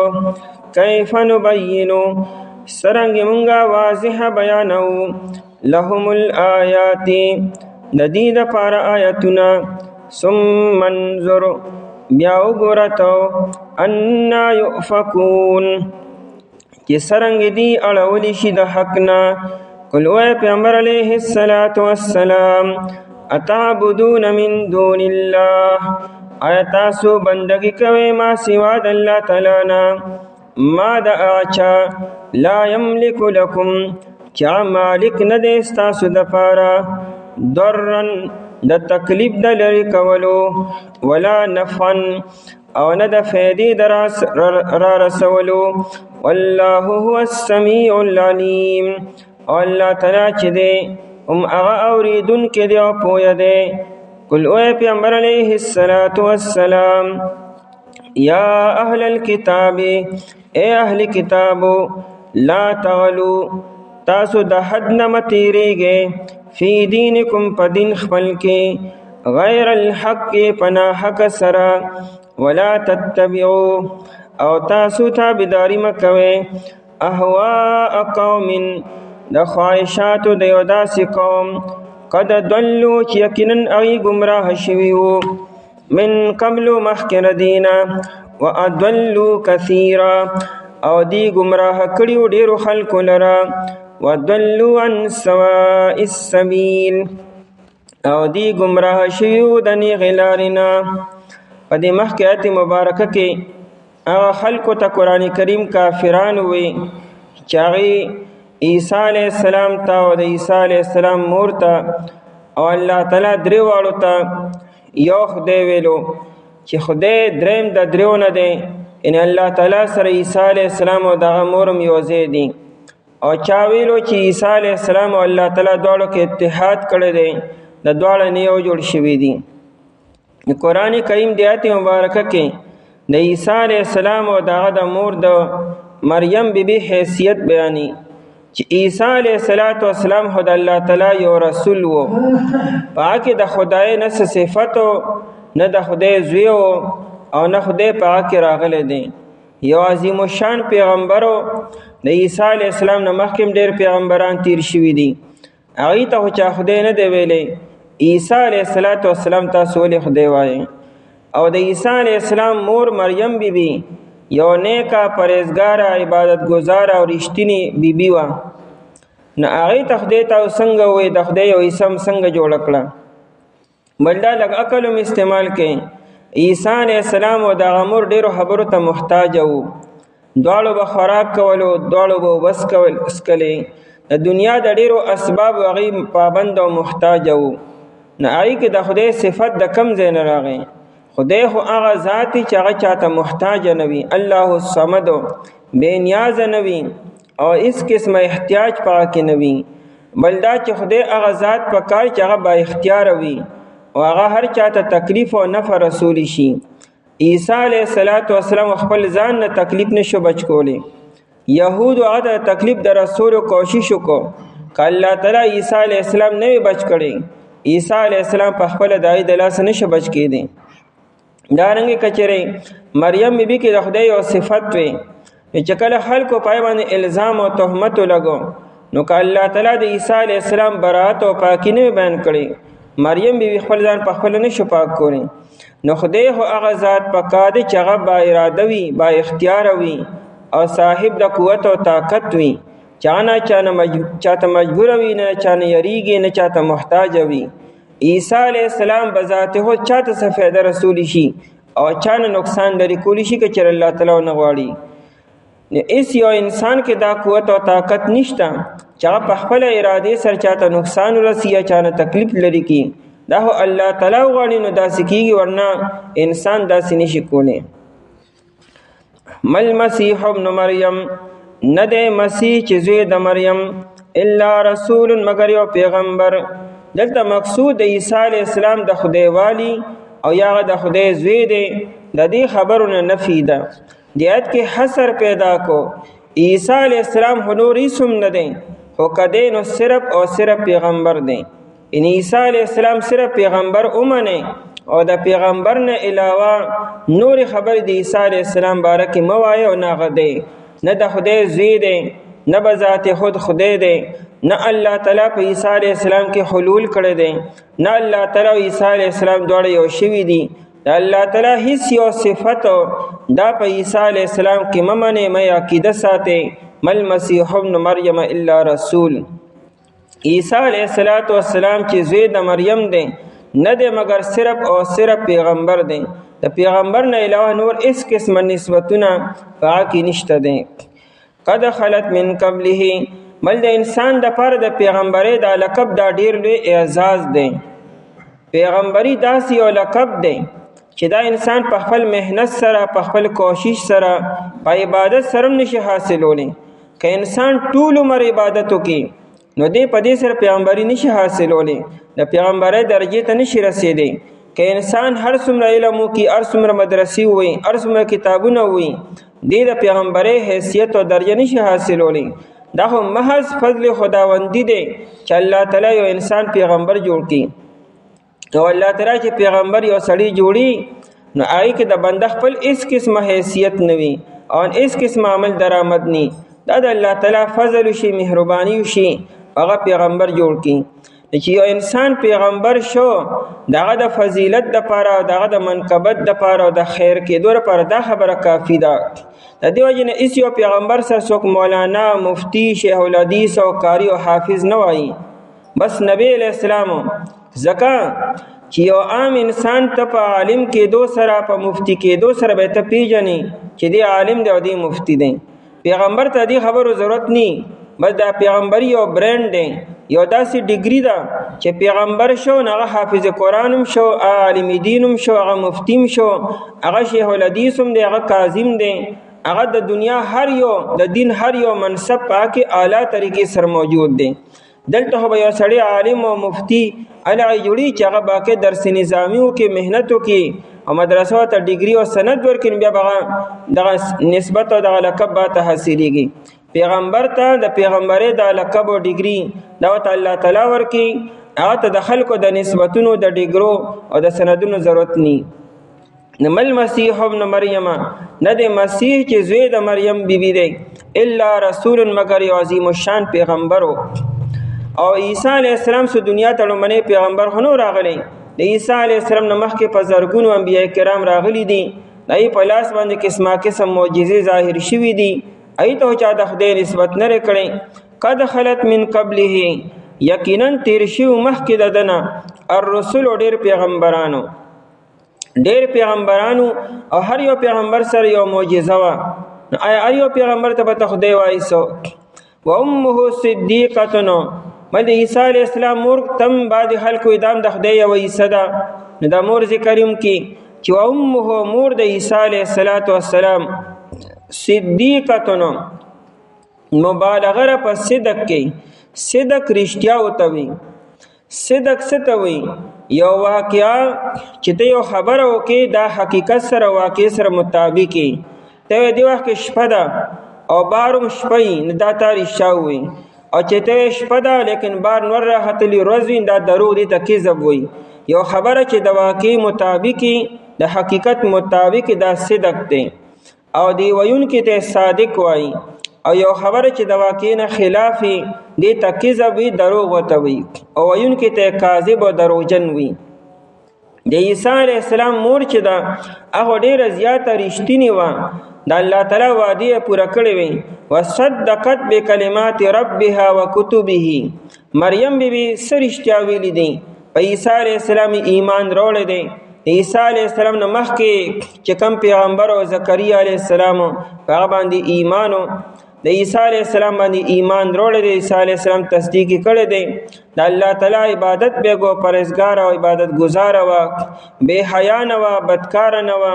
کیف نبینو سرنگ منگا واضح بیانو لهم الآیات ندید پار آیتنا ثم انظر بیا اگورتو انا یؤفکون چی سرنگ دی اڑولی شد حقنا. قل اے پیغمبر علیہ السلام اتعبدون من دون اللہ آیا تاسو بندگی کوي ما سوا د الله تعالی نه ما د اچا لا یملک لکم چا مالک نه دی ستاسو د پاره ضرن د تکلیف د لري کولو ولا نفعا او نه د فیدې را رسولو. والله هو السمیع العلیم او الله تعالی چې دی اغا اوریدن کے دیا پویا دے. قل اے پیغمبر علیہ السلام یا اہل الکتاب اے اہل کتابو لا تغلو تاسو د حد نہ تیرے گے فی دینکم پا دین خپل کے غیر الحق پنا حق سرا ولا تتبعو او تاسو تابعداري مکوئ اهواء قوم د خواهشاتو د یو داسې قوم قد ضلوا چې یقینا هغوی ګمراه شوي وو من قبل مخکې دینا واضلوا کثیرا او دی ګمراه کړي ډېرو خلکو لره وضلوا عن سواء السبیل او دی ګمراه شوي وو د نیغې لارې نه. په دې مخکې آیت مبارکه کې هغه خلکو ته قرآن کریم کافران وی چې هغوی عیسی علیه السلام ته او د عیسی علیه السلام مور ته او الله تعالی درې واړو ته یو خدای ویلو چې خدای دریم د دریو نه دی ان الله تعالی سره عیسی علیه السلام او دغه مورم یو ځای دي او چا ویلو چې عیسی علیه السلام او الله تعالی دواړو کې اتحاد کړی دی د دواړه نه یو جوړ شوي دي. قرآن کریم د آیت مبارکه کې د عیسی علیه السلام او دغه د مور د مریم بیبي حیثیت بیانی چې عیسی علیه السلام خو د الله تعالی یو رسول و په هغه کې د خدای نه څه صفت نه د خدای زوی او نه خدای په هغه کې راغلی دی. یو عظیم الشان پیغمبر د عیسی علیه السلام نه مخکې ډېر پیغمبران تیر شوي دي هغوی ته خو چا خدای نه دی ویلی عیسی علیه السلام تاسو ولې خدای وایئ. او د عیسی علیه السلام مور مریم بیبي یو نیکه پرهیزګاره عبادتګزاره او رښتینې بیبي وه نو هغې ته خدای ته څنګه ووایي د خدای یو اسم څنګه جوړه کړه بل دا لږ عقل هم استعمال کړي. عیسی علیه السلام او دغه مور ډېرو خبرو ته محتاجه وو دواړو به خوراک کولو دواړو به اوبه څکلې د دنیا د ډېرو اسباب هغوی پابند او محتاجه وو نو هغوی کې د خدای صفت د کم ځای نه راغی. خدای خو هغه ذات چې هغه چاته محتاج نه وي الله الصمد بے نیاز نه وي او اس قسمه احتیاج پاک کې نه وي بل دا چې خدای هغه ذات په کار چې هغه با اختیار وي او هغه هر چاته تکلیف او نفع رسول شي. عیسی علیه السلام خپل ځان نه تکلیف نشو بچ کولی یهود هغه د تکلیف د رسول کوشش وکړو که الله تعالی عیسی علیه السلام نه بچ کړي عیسی علیه السلام په خپل دای د لاس نشو بچ کېدی. دارنګه کچره مریم بیبي کې د خدای یو صفت وي چې کله خلکو پای باندې الزام او تهمت لګو نو که الله تعالی د عیسی علیه السلام برات او پاکی نه بیان کړي مریم بیبي خپل ځان په خپل نشو پاک کولی نو خدای خو هغه ذات پکاده چې هغه با اراده وي با اختیار وي او صاحب د قوت او طاقت وي چاته مجبور وي نه چانه یریږي نه چاته محتاج وي. عیسی علیه السلام بذات هو چاته څه فایده رسول شي او چانه نقصان لري کولی شي که چېرې الله تعالی نه غواړي. اس یو انسان کې دا قوت او طاقت نشته چې هغه په خپله ارادې سره چاته نقصان ورسي یا چانه تکلیف لري کی دا هو الله تعالی غواړي نو داسې کېږي ورنه انسان داسې نشي کولی. مل مسیح ابن مریم نه دی مسیح چې زوی د مریم الا رسول مگر یو پیغمبر. دلته مقصود د عیسی علیه السلام د خدای والی او یا د خدای زوی دی د دې خبرو نه نفي ده. د آیت کې حصر پیدا کو عیسی علیه السلام خو نور هیڅ هم نه دی خو که دی نو صرف او صرف پیغمبر دی. ان عیسی علیه السلام صرف پیغمبر ومنئ او د پیغمبر نه علاوه نور خبر د عیسی علیه السلام باره کې مه وایه او نه هغه دی نه د خدای زوی دی نه به ذات خود خدای دی نه الله تعالی په عیسی علیه السلام کې حلول کړی دی نه الله تعالی او عیسی علیه السلام دواړه یو شوي دي. د الله تعالی هیڅ یو صفت دا په عیسی علیه السلام کې مه منئ مه عقیده ساتئ مل مسیح ابن مریم الا رسول. عیسی علیه السلام چې زوی د مریم دی نه دی مگر صرف او صرف پیغمبر دی. د پیغمبر نه علاوه نور اس قسم نسبتونه په هغه کې نشته دی. قد خلت من قبله بل د انسان د پاره د پیغمبري دا لقب دا ډیر لوی اعزاز دی. پیغمبري داسې یو لقب دی چې دا انسان په خپل مهنت سره په خپل کوشش سره په عبادت سره نشي حاصلولی. که انسان ټول عمر عبادت وکړي نو دی په دې سره پیغمبري نشي حاصلولی د پیغمبري درجې ته نشي رسیدی. که انسان هر څومره علم وکړي هر څومره مدرسې ووایي هر څومره کتابونه ووایي دی د پیغمبري حیثیت او درجه نشي حاصلولی. دا خو محض فضل خداوندی دی چې الله تعالی یو انسان پیغمبر جوړ کړي او الله تعالی چې پیغمبر یو سړی جوړي نو هغې کې د بنده خپل هېڅ قسمه حیثیت نه وي او هېڅ قسم عمل درآمد نی. دا د الله تعالی فضل وشي، مهرباني وشي، هغه پیغمبر جوړ کړي. چې یو انسان پیغمبر شو دغه د فضیلت دپاره، دغه د منقبت دپاره او د خیر کېدو لپاره دا خبره کافي ده. د دې وجې نه هېڅ یو پیغمبر سره څوک مولانا، مفتی، شیخ الحدیث او قاري او حافظ نه وایي، بس نبی علیہ السلام. ځکه چې یو عام انسان ته په عالم کېدو سره، په مفتی کېدو سره به ته پیژنې چې دی عالم دی او دی مفتی دی. پیغمبر ته دې خبرو ضرورت نی، بس دا پیغمبري یو برینډ دی، یو داسې ډیګري ده چې پیغمبر شو نو هغه حافظ قرآن هم شو، عالم دین هم شو، هغه مفتی هم شو، هغه شیخ الحدیث هم دی، هغه قاضي هم دی، هغه د دنیا هر یو د دین هر یو منصب پاکې اعلی طریقې سره موجود دی. دلته خو به یو سړی عالم او مفتی هغه جوړي چې هغه باقي درس نظامي وکړي، محنت وکړي او مدرسو ته ډیګري او سند ورکړي، بیا به دغه نسبت او دغه لقب به ته حاصلېږي. پیغمبر ته د پیغمبرۍ د لقب او ډیګري دا ورته الله تعالی ورکړي، هغه ته د خلکو د نسبتونو د ډیګرو او د سندونو ضرورت نی. نمل مسیح ابن مریم، نه د مسیح چې زوی د مریم بیبي دی، الا رسول مگر یو عظیم الشان پیغمبر و. او عیسی علیه السلام سو دنیا ته لومړنی پیغمبر خو نه راغلی. د عیسی علیه السلام نه مخکې په زرګونو انبیاء کرام راغلي دي، د هغې په لاس باندې قسمه قسم معجزې ظاهر شوي دي، هغې ته چا د خدای نسبت نه کړی. قد خلت من قبله، یقینا تیر شوي مخکې د ده نه الرسل ډېر پیغمبرانو، ډېر پیغمبرانو او هر یو پیغمبر سره یو معجزه وه. نو آیا هر یو پیغمبر ته به ته خدای وایي څه؟ و امه صدیقه، د عیسی علیه السلام مور تم بعد خلکو ادام د خدای یوه عیسی ده. نو دا مور ذکر یم کې چې و امه مور د عیسی علیه السلام صدیقه، مبالغه را په صدق کې. صدق رښتیا ورته وي. صدق څه ته وي؟ یو واقعه چې ته یو خبره وکړې دا حقیقت سره واقع سره مطابق وي. ته دې وخت کې شپه ده او بار هم شپه وي، نو دا تا رښتیا ووایي. او چې ته شپه ده لیکن بار نور راختلی ورځ وي، دا دروغ دي، ته کذب وایي. یو خبره چې د واقع مطابق د حقیقت مطابق دا صدق دی، او دی ویونکي ته صادق وایي. او یو خبره چې د واقع نه خلاف وي دې ته کذب وي، دروغ ورته وي، او ویونکي ته کاذب او دروغجن وي. د عیسی علیه السلام مور چې ده هغه ډېره زیاته رښتینې وه، د الله تعالی وعدې یې پوره کړې وې. وصدقت بکلمات ربها وکتبه، مریم بیبي څه رښتیا ویلي دي؟ په عیسی علیه السلام ایمان راوړی دی. د عیسی علیه السلام نه مخکې چې کوم پیغمبر او زکریا علیه السلام په هغه باندې ایمان و، د عیسی علیه السلام باندې ایمان راوړی دی. عیسی علیه السلام تصدیق یې کړی دی. د الله تعالی عبادت به کو، پرهیزګاره او عبادت ګزاره وه، بې حیا نه وه، بدکاره نه وه،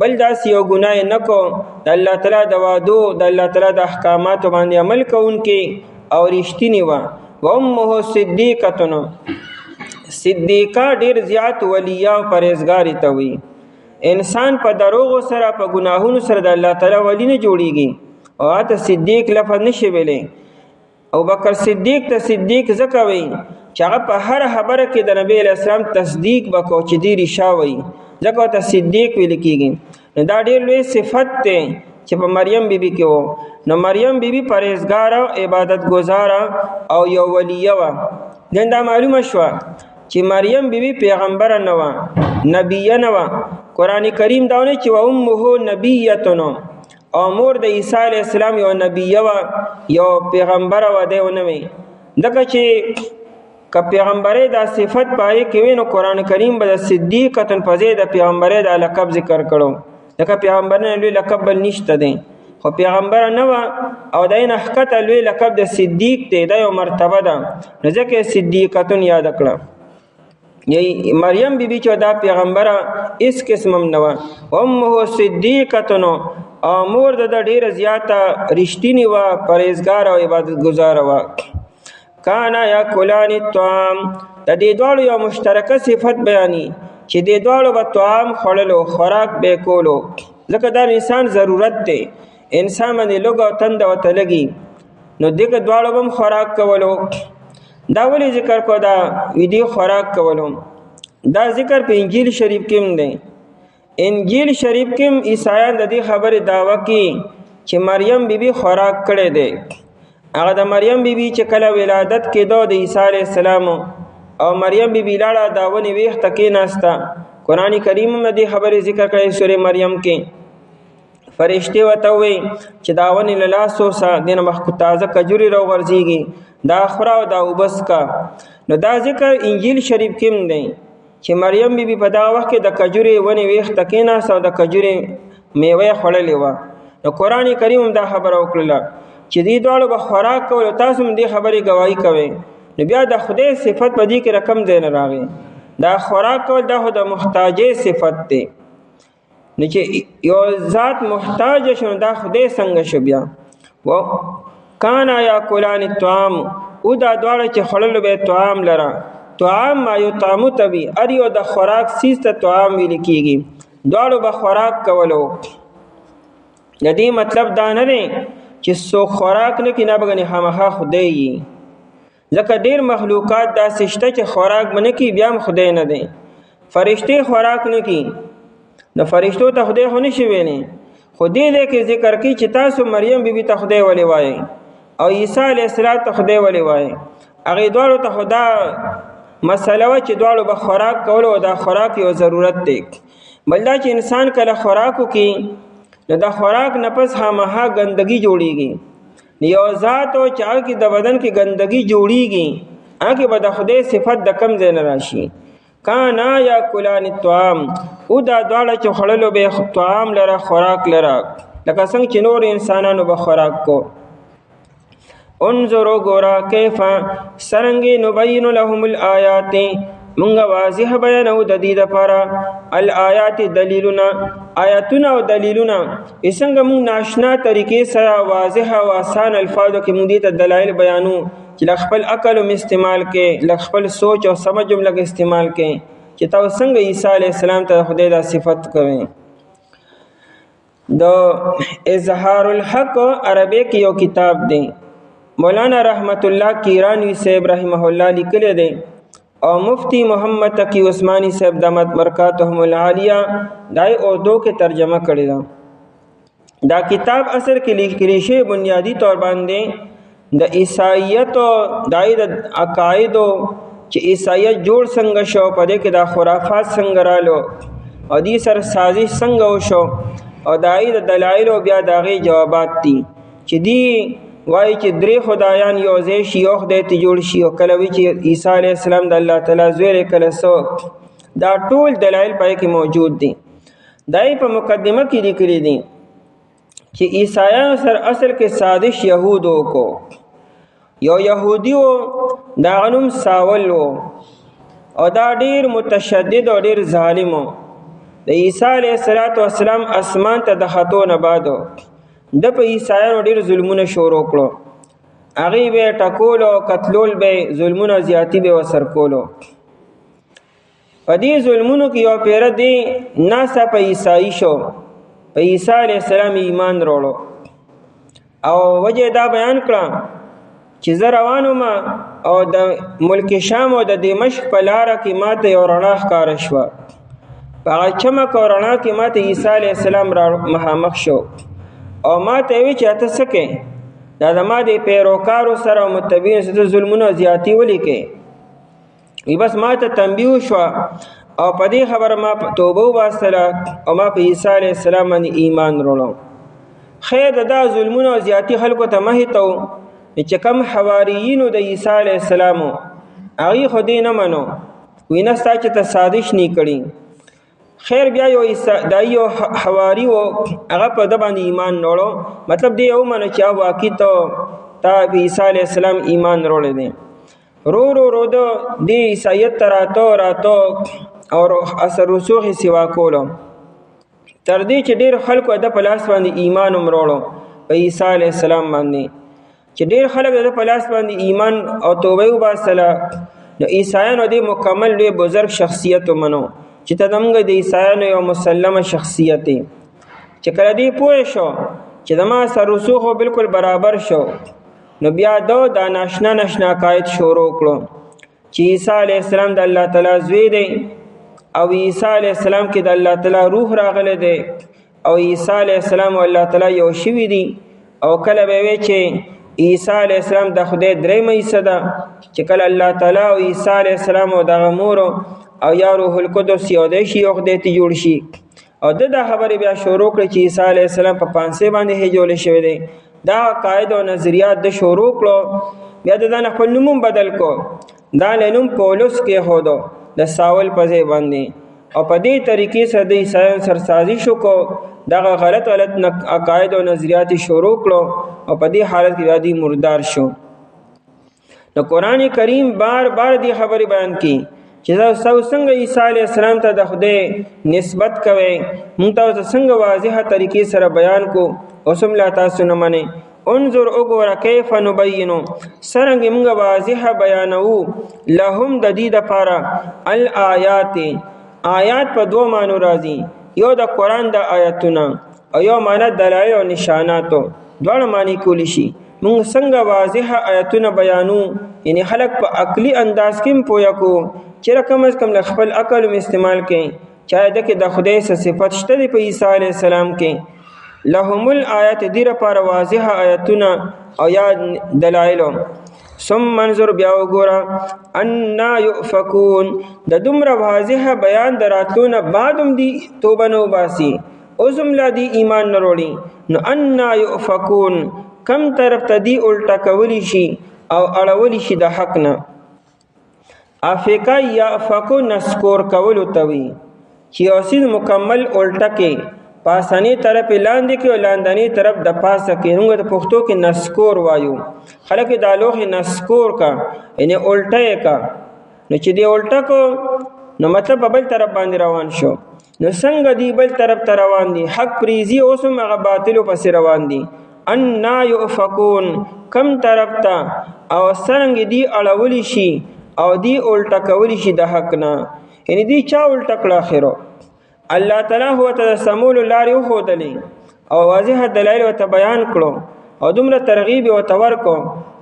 بل داسې یو ګناه نه کو. د الله تعالی د وعدو، د الله تعالی د احکاماتو باندې عمل کوونکې او رښتینې وه. و امه صدیقه، صدیقه ډېر زیات ولیه او پرهیزګارې ته وي. انسان په دروغو سره، په ګناهونو سره د الله تعالی ولی نه جوړیږي، او هغه صدیق لفظ نشي ویلی. ابوبکر صدیق ته صدیق ځکه وایي چې هغه په هر خبره کې د نبی علیه السلام تصدیق وکړو چې دی رښتیا وایي، ځکه ورته صدیق ویل کېږي. نو دا ډېر لوی صفت دی چې په مریم بیبي کې و. نو مریم بیبي پرهیزګاره، عبادت ګزاره او یو ولیه وه. نن دا معلومه شوه چې مریم بیبي پیغمبره نه وه، نبیه نه وه. قرآن کریم دا ونه چې و امه نبیه، او مور د عیسی علیه السلام یو نبیه وه، یو پیغمبره وه، دی ونه وي. ځکه چې که پیغمبرۍ دا صفت په هغې کې وي نو قرآن کریم به د صدیقتن په ځای د پیغمبرۍ دا لقب ذکر کړو. ځکه پیغمبر نه لوی لقب بل نشته دی، خو پیغمبره نه وه او د هغې نه ښکته لوی لقب د صدیق دی، دا یو مرتبه ده. نو ځکه یې صدیقتن یاده کړه. مریم بیبي چې دا پیغمبره هېڅ قسم هم نه وه. امه صدیقتن، او مور د ډېره زیاته رښتینې وه، پرهیزګاره او عبادت ګزاره وه. کانا یاکلان الطعام، د دې دواړو یو مشترکه صفت بیاني چې دې دواړو به طعام خوړلو، خوراک به یې کولو. ځکه دا انسان ضرورت دی، انسان باندې لږ او تنده ورته لګي، نو دغه دواړو به هم خوراک کولو. دا ولې ذکر کو؟ دا ویدي خوراک کولو دا ذکر په انجیل شریف کې هم دی. انجیل شریف کې عیسایان د دې خبرې دعوه کوي چې مریم بیبي خوراک کړی دی. هغه د مریم بیبي چې کله ولادت کېدو د عیسی علیه السلام او مریم بیبي لاړه دا ونې ویښته کېناسته. قرآن کریم هم د دې خبرې ذکر کړی سورې مریم کې. فرشتې ورته ووایي چې دا ونې له لاس وسه، دې نه مخکې تازه کجورې راوغورځېږي، دا خوره او دا اوبه څښه. نو دا ذکر انجیل شریف کې هم دی چې مریم بیبي په دغه وخت کې د کجورې ونې ویښته کېناسته او د کجورې میوه یې خوړلې وه. نو قرآن کریم هم دا خبره وکړله چې دې دواړو به خوراک کول، تاسو هم دې خبرې ګواهي کوئ. نو بیا د خدای صفت په دې کې رقم ځای نه راغی. دا خوراک کول دا خو د محتاجۍ صفت دی. نو چې یو ذات محتاج شو دا خدای څنګه شو بیا؟ و کانا یاکلان الطعام، او دا دواړه چې خوړلو به طعام لره. طعام ما یطعمو ته وي، هر یو د خوراک څیز ته طعام ویل کېږي. دواړو به خوراک کولو. د دې مطلب دا نه دی چې څوک خوراک نه کړي نه به ګنې خامخا خدای وي. ځکه ډېر مخلوقات داسې شته چې خوراک به نه کړي بیا هم خدای نه دی. فرشتې خوراک نه کړي، د فرشتو ته خدای خو نشي ویلی. خو دې دی کې ذکر کوي چې تاسو مریم بیبي ته خدای ولې وایئ او عیسی علیه السلام ته خدای ولې وایئ. هغې دواړو ته خو دا مسله وه چې دواړو به خوراک کولو او دا خوراک یو ضرورت دی. بل دا چې انسان کله خوراک وکړي نو د خوراک نه پس خامخا ګندګي جوړېږي. یو ذات او چې هغه کې د بدن کې ګندګي جوړېږي هغه کې به د خدای صفت د کم ځای نه راشي. کانا یاکلان الطعام، او دا دواړه چې خوړلو به طعام لره، خوراک لره، لکه څنګه چې نور انسانانو به خوراک کو. انظروا ګوره کیف څرنګې نبین لهم الآیات، مونږ واضح بیانو د دې دپاره الآیات دلیلونه، آیاتونه او دلیلونه. څنګه مونږ ناشنا طریقې سره واضح او آسان الفاظو کې مونږ دې ته دلایل بیانو چې لږ خپل عقل هم استعمال کړي، لږ خپل سوچ او سمجھ هم لږ استعمال کړي چې تاسو څنګه عیسی علیه السلام ته خدای دا صفت کوئ. د اظهار الحق عربی کې یو کتاب دی، مولانا رحمت الله کیرانوی صاحب رحمه الله لیکلی دی او مفتی محمد تقی عثمانی صاحب دامت برکاتهم العالیہ دای اردو کې ترجمه کړی دا. دا کتاب اثر کې لیکلی شوی بنیادی طور باندې د عیسائیت او دای د عقایدو چې عیسائیت جوړ څنګه شو، په دې کې دا خرافات څنګه رالو او دې سره سازش څنګه وشو او دای د دلایل او بیا د هغې جوابات دي چې دی وایي چې درې خدایان یو ځای شي، یو خدای ته جوړ شي، او کله وایي چې عیسی علیه السلام د الله تعالی زوی دی، کله څوک. دا ټول دلایل پای کې موجود دي. دای په مقدمه کې لیکلي دي چې عیسایانو سره اصل کې سازش یهودو کو. یو یهودي و، د هغه نوم ساول و او دا ډېر متشدد او ډېر ظالم و. د عیسی علیه السلام اسمان ته د ختو نه بعد د په عیسایانو ډېر ظلمونه شروع کړو. هغې به یې ټکولو، قتلول به یې، ظلمونه زیاتي به یې ورسره کولو. په دې ظلمونو کې یو پیره دی ناڅاپه عیسایي شو، په عیسی علیه السلام ایمان راوړو او وجه دا بیان کړه چې زه روان وم او د ملک شام او د دمشق په لاره کې ماته یو رڼا ښکاره شوه. په هغه چمک او رڼا کې ماته عیسی علیه السلام را مخامخ شو او ما ته وی چې ته څه کوې؟ دا زما د پیروکارو سره او متبعینو سره ظلمونه زیاتي ولې کوې؟ وی بس ما ته تنبیه وشوه او په دې خبره ما توبه وباسله او ما په عیسی علیه السلام باندې ایمان وروړم. خیر د دا ظلمونه او زیاتي خلکو ته مه هیتو چې کم حواریینو د عیسی علیه السلام هغې خو دې نه منو، وی نه ستا چې ته سازش نه کړي. خیر بیا یو یو حواری و، هغه په ده باندې ایمان وروړو. مطلب دې یې ومنو چې واقعي تا په عیسی علیه السلام ایمان وروړی دی. رو ده دې عیسایت ته راتو او اثر رسوخ یې سوا کولو، تر دې چې ډېر خلکو د په لاس باندې ایمان هم وروړو په عیسی علیه السلام باندې. چې ډېر خلک د په لاس باندې ایمان او توبه یې وباسله، نو عیسایانو دې مکمل لوی بزرګ شخصیت ومنو چې ته زموږ د عیسایانو یو مسلمه شخصیت دی. چې کله دې پوه شو چې زما سر رسوخ بالکل برابر شو، نو بیا دا ناشنا عقاید شروع کړو چې عیسی علیه السلام د الله تعالی زوی دی او عیسی علیه السلام کې د الله تعالی روح راغلی دی او عیسی علیه السلام او الله تعالی یو شوي دي او کله به وی چې عیسی علیه السلام د خدای درېیمه حصه ده چې کله الله تعالی او عیسی علیه السلام او دغه مور او یا روح القدس یو دی شي او خدای ته جوړ شي او د خبرې بیا شروع کړي چې عیسی علیه السلام په پانسې باندې هجول شوی دی دا عقاید او نظریات د شروع کړو بیا د ځان خپل نوم بدل کو دا نوم پولس کې هودو د ساول په ځای باندې او په دې طریقې سره د عیسایانو سرسازي شو کو دغه غلط عقاید او نظریات شروع کړو او په دې حالت کې دی مردار شو نو قرآن کریم بار بار دی خبرې بیان کی چې تاسو څنګه عیسی علیه السلام ته د خدای نسبت کوئ موږ تاسو څنګه واضحه طریقې سره بیان کو اوس هم لا تاسو نه منئ انظر وګوره کیف نبینو څرنګه موږ واضحه بیانوو لهم د دې دپاره الآیات آیات په دوه معنو راځي یو د قرآن د آیاتونه او یو معنی دلایل او نشاناتو دواړه معنی کولی شي موږ څنګه واضحه آیاتونه بیانو یعنی خلق په عقلی انداز کې پوهه کو چې کم از کم خپل عقل استعمال کړي چاہے د کې د خدای څخه صفت شته دی په عیسی علیه السلام کې لهم الآیات دې لپاره واضحه آیاتونه او یا دلایل ثم منظر بیا وګوره انا یؤفکون د دومره واضحه بیان دراتونه بعدم دی توبه نو باسي اوسم لا دی ایمان نه وروړي نو انا یؤفکون کم طرف ته دی الټا کولی شي او اړولی شي د حق نه افکا یافکو نسکور کولو توي چې اوسید مکمل الټا کې پاسانی طرف لاندې کې او لاندنی طرف د پاسه کې موږ د پښتو کې نسکور وایو خلک د لوح نسکور کا یعنی الټه کا نو چې دی الټه کو نو مطلب په بل طرف باندې روان شو نو څنګه دی بل طرف ته روان دي حق پریزي اوسم هغه باطل پس روان دي ان یؤفکون کم طرف ته او څنګه دی اړولی شي او دی الټه کولی شي د حق نه یعنی دی چا الټه کړه اخرو الله تعالی هو ته سمول لارې وښودلې او واضح دلایل ورته بیان کړو او دومره ترغیب ورته ورکړو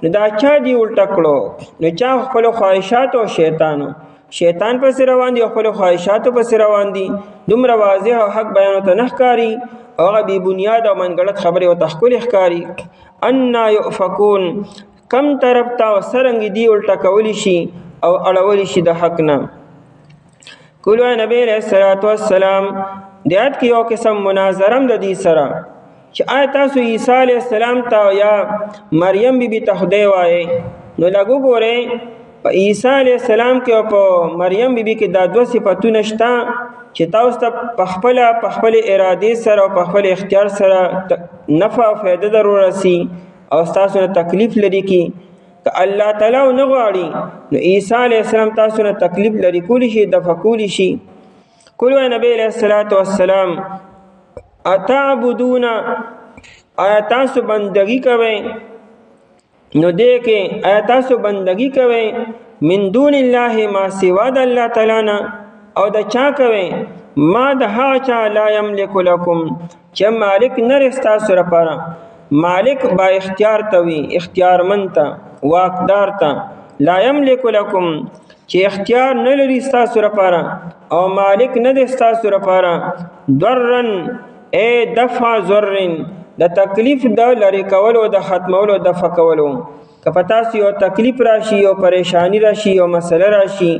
نو دا چا دی الټه کړو نو چا خپل خواهشات او شیطان پسې روان دي او خپل خواهشاتو پسې روان دي دومره واضح او حق بیان ورته نه ښکاري او هغه بې بنیاد او منګړت خبرې ورته ښکلې ښکاري انا یؤفکون کم طرف ته او څرنګه دی الټه کولی شي او اړولی شي د حق نه کولو نبی علیہ الصلوۃ والسلام د آیت کې یو قسم مناظرم د دې سره چې آیا تاسو عیسی علیہ السلام ته یا مریم بی بی ته خدای وایي نو لږ وګورئ په عیسی علیہ السلام کې او په مریم بی بی کې دا دوه صفتونه شته چې تاسو ته په خپل ارادې سره او په خپل اختیار سره نفع او فایده ضرور رسی او تاسو نه تکلیف لري کی که الله تعالی نه غواړي نو عیسی علیہ السلام تاسو نه تکلیف لري کولی شي دفع کولی شي کولو نبی علیہ الصلوۃ والسلام اتعبدون آیا تاسو بندگی کوئ نو دې کې آیا تاسو بندگی کوئ من دون الله ما سوا د الله تعالی نه او د چا کوئ ما د هغه چا لا یملک لکم چې مالک نه رستا سره پاره مالک با اختیار توي اختیارمن ته واقدار ته لا یملک لکم چې اختیار نه لري تاسو لپاره او مالک نه دی تاسو لپاره ضررن ای دفع ضررن د تکلیف د لری کولو د ختمولو د فکولو که پتا سی یو تکلیف راشي او پریشانی راشي او مسله راشي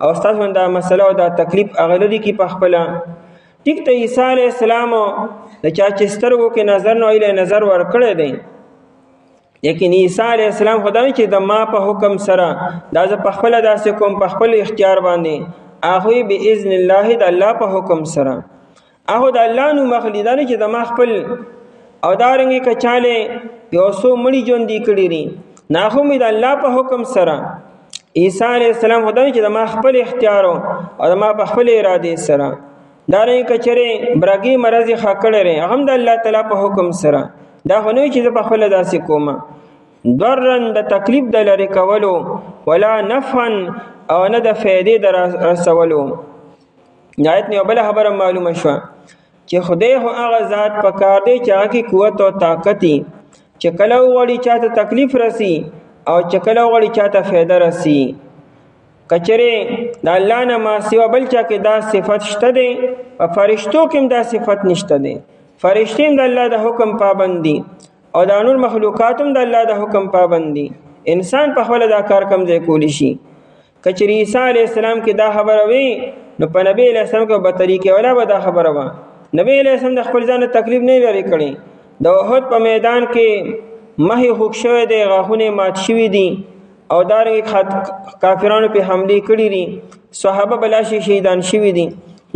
او تاسو دا مسله او دا تکلیف اغلدي کی پخپلا ټیک ته عیسی علیہ السلام د چا چې سترګو کې نظر نو ایله نظر ور کړی دی لیکن عیسی علیہ السلام خدای چې د ما په حکم سره دا ز پخپل داسې کوم پخپل اختیار باندې هغه به اذن الله د الله په حکم سره هغه د الله نو مخلیدان چې د ما خپل او دارنګ کچاله یو سو مړي جون دی کړی ری ناخو د الله په حکم سره عیسی علیہ السلام خدای چې د ما خپل اختیار او د ما په خپل اراده سره دارنګ کچره برګي مرض خکړه ری هم د الله تعالی په حکم سره دا هنوي چې په خپل داسې کومه ضررن د تکلیف د لری کولو ولا نفعا او نه د فائدې در رسولو آیت نه بل خبره معلومه شو چې خدای هو هغه ذات پکار دی چې هغه قوت او طاقت چې کله وړي چاته تکلیف رسی او چې کله وړي چاته فائدہ رسی کچره د الله نه ما سوا بل چا کې دا صفت شته دی، په فرشتو کې هم دا صفت نشته دی. فرشتې هم د الله د حکم پابند دي او دا نور مخلوقات هم د الله د حکم پابند دي. انسان په خپله دا کار کم ځای کولی شي. کچره عیسی علیه السلام کې دا خبره وي نو په نبی علیه السلام کې به طریقې والا به دا خبره وه. نبی علیه السلام د خپل ځان تکلیف نه لرې کړی. د احد په میدان کې مخې خوږ شوی دی، غاښونه مات شوي دي او دارنګې کافرانو پې حملې کړي دي، صحابه بلاشي شهیدان شوي دي.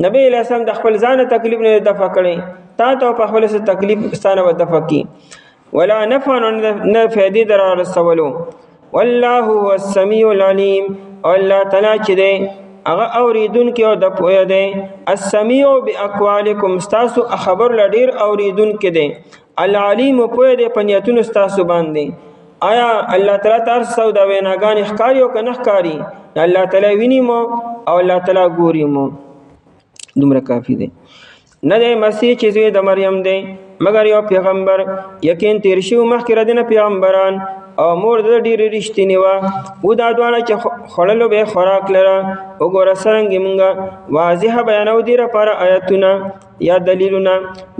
نبی علیه السلام د خپل ځان تکلیف نه دفع کړی، تا ته په خپله څه تکلیف ستا نه به دفع کړي. ولا نفع نه فایدې در رسولو. والله هو السمیع العلیم، او الله تعالی چې دی هغه اوریدونکی او د پوهه دی. السمیع باقوالکم، ستاسو خبر له ډېر اوریدونکی دی. العلیم پوهه دی په نیتونو ستاسو باندې. آیا الله تعالی ته هر څه د ویناګانې ښکاري او که نه ښکاري؟ الله تعالی ویني مو او الله تعالی ګوري مو. دومره کافي دی. نه دی مسیح چې زوی د مریم دی مګر یو پیغمبر، یقین تیر شوي مخکې ر دینه پیغمبران او مور د ډېرې رښتینې وه. و دا دواړه چې خوړلو به یې خوراک لره. وګوره څرنګې مونږ واضحه بیانو دې لپاره آیتونه یا دلیلونه،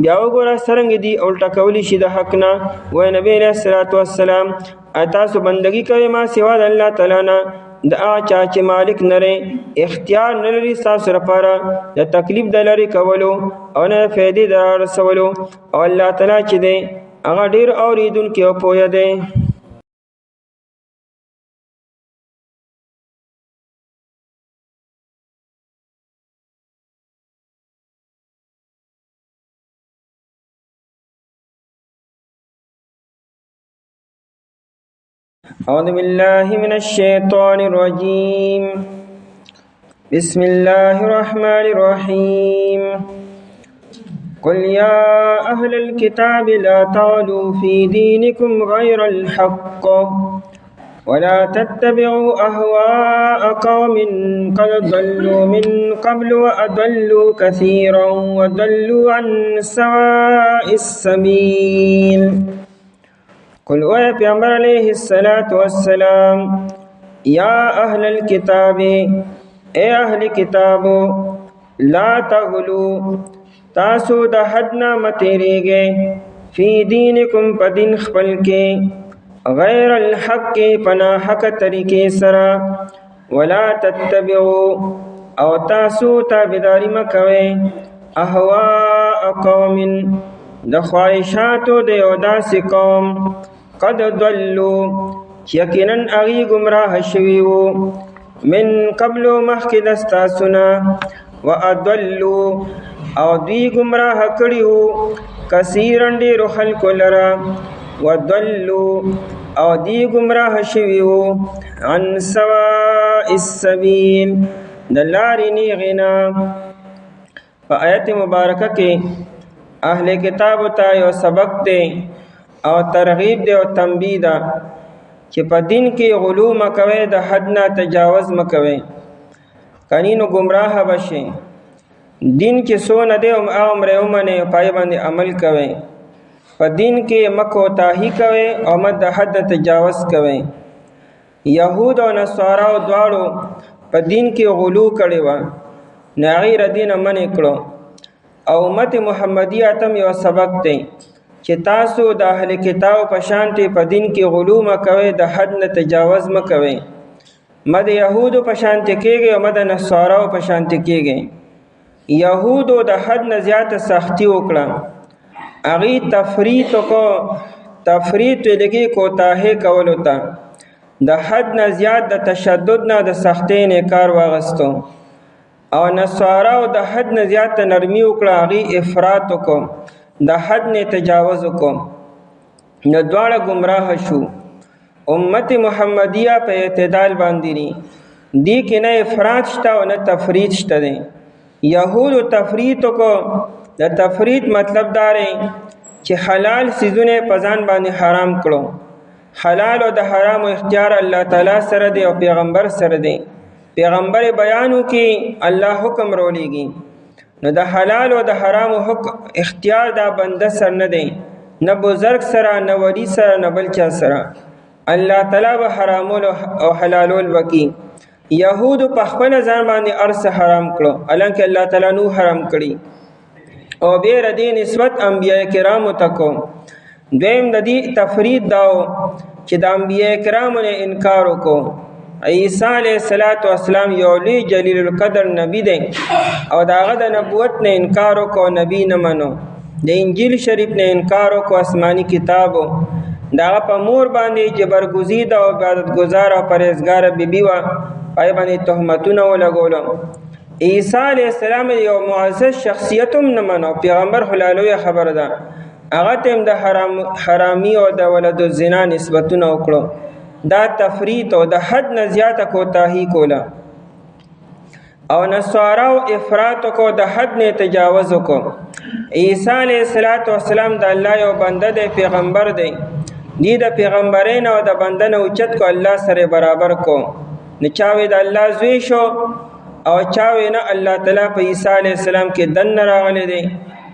بیا وګوره څرنګې دي الټه کولی شي د حق نه. وایي نبی علیه الصلاة والسلام تاسو بندګي کوئ ما سوا د الله تعالی نه، د هغه چا چې مالک نه لري، اختیار نه لري ستاسو لپاره د تکلیف د لرې کولو او نه د فایدې د رارسولو. او الله تعالی چې دی هغه ډېر اورېدونکی او پوهه دی. أعوذ بالله من الشيطان الرجيم. بسم الله الرحمن الرحيم. قل يا أهل الكتاب لا تغلوا في دينكم غير الحق ولا تتبعوا أهواء قوم قد ضلوا من قبل وأضلوا كثيرا وضلوا عن سواء السبيل. قل اے پیغمبر علیہ السلام یا اہل الکتاب، اے اہل کتابو، لا تغلو، تاسو د حد نه متیریږئ، فی دینکم په دین خپل کې، غیر الحق پنا حق طریقې سره، ولا تتبعو او تاسو تابعداري مکوئ، اهواء قوم د خواهشاتو د یو داسې قوم، قد ضلوا یقینا اغي گمراه شوي وو، من قبل مخکې د ستاسو نه، واضلوا او دوی گمراه کړي وو کثیرا ډېرو خلکو لره، وضلوا او دوی گمراه شوي وو عن سواء السبیل د لارې نیغې نه. په آیت مبارکه کې اهل کتابو ته یو سبق دی او ترغیب دی او تنبیه ده چې په دین کې غلو مکوئ، د حد نه تجاوز مکوئ، کنی نو گمراه بشئ. دین کې څونه دی هغومره ومنئ، پای باندې عمل کوئ. په دین کې مه کوتاهي کوئ او مه د حد تجاوز کوئ. یهود او نصاراو دواړو په دین کې غلو کړې وه، نو هغې ر دینه منې کړو. او امت محمدیه تم یو سبق دی چې تاسو د اهل کتاب په شانتې په دین کې غلو مکوئ، د حد نه تجاوز مکوئ. مه د یهودو په شانتې کېږئ او مه د نصاراو په شانتې کېږئ. یهودو د حد نه زیاته سختي وکړه، هغې تفریط وکړو. تفریط ویل کېږي کوتاهۍ کولو ته، د حد نه زیات د تشدد نه د سختۍ نه کار واخیستو. او نصاراو د حد نه زیات نرمي وکړه، هغې افراط وکړو، د حد نه تجاوز وکړو، نو دواړه گمراه شو. امت محمدیه په اعتدال باندې دي، دې کې نه افراط شته او نه تفریط شته دی. یهودو تفریط وکړو. د تفریط مطلب دا دی چې حلال څیزونه په ځان باندې حرام کړو. حلال او د حرامو اختیار الله تعالی سره دی او پیغمبر سره دی. پیغمبر بیانو کې الله حکم رولیږي، نو د حلال او د حرامو اختیار دا بنده سر نه دی، نه بزرگ سره، نه ولی سره، نه بل چا سره. الله تعالی به حرامول او حلالول وکي. یهودو په خپل ځان باندې ارس حرام کړو الانکه الله تعالی نو حرام کړی او بیر دې نسبت انبیاء کرامو تکو. دویم د دې تفرید داو چې د انبیاء کرامو نه انکار وکړو. عیسی علیه السلام یو لوی جلیل القدر نبی دی او داغه د نبوت نه انکار وکړو، نبی نه منو. د انجیل شریف نه انکار وکړو، آسمانی کتابو. داغه په مور باندې جبرګزید او عبادت گزار او پرهیزګار بیبي وا، پای باندې تهمتونه ولګولو. عیسی علیه السلام یو معزز شخصیت هم نه منو، پیغمبر حلالوی خبر ده. هغه تم د حرامي او د ولد الزنا نسبتونه وکړو. دا تفریط او د حد نه زیاته کوتاهی کوله. او نصارا او افراط کو د حد نه تجاوز کو. عیسی علیه السلام د الله یو بنده دی، پیغمبر دی. دی د پیغمبرین او د بنده نه اوچت کو، الله سره برابر کو. نه چاوي د الله زوی شو او چاوي نه الله تعالی په عیسی علیه السلام کې دن راغلی دی.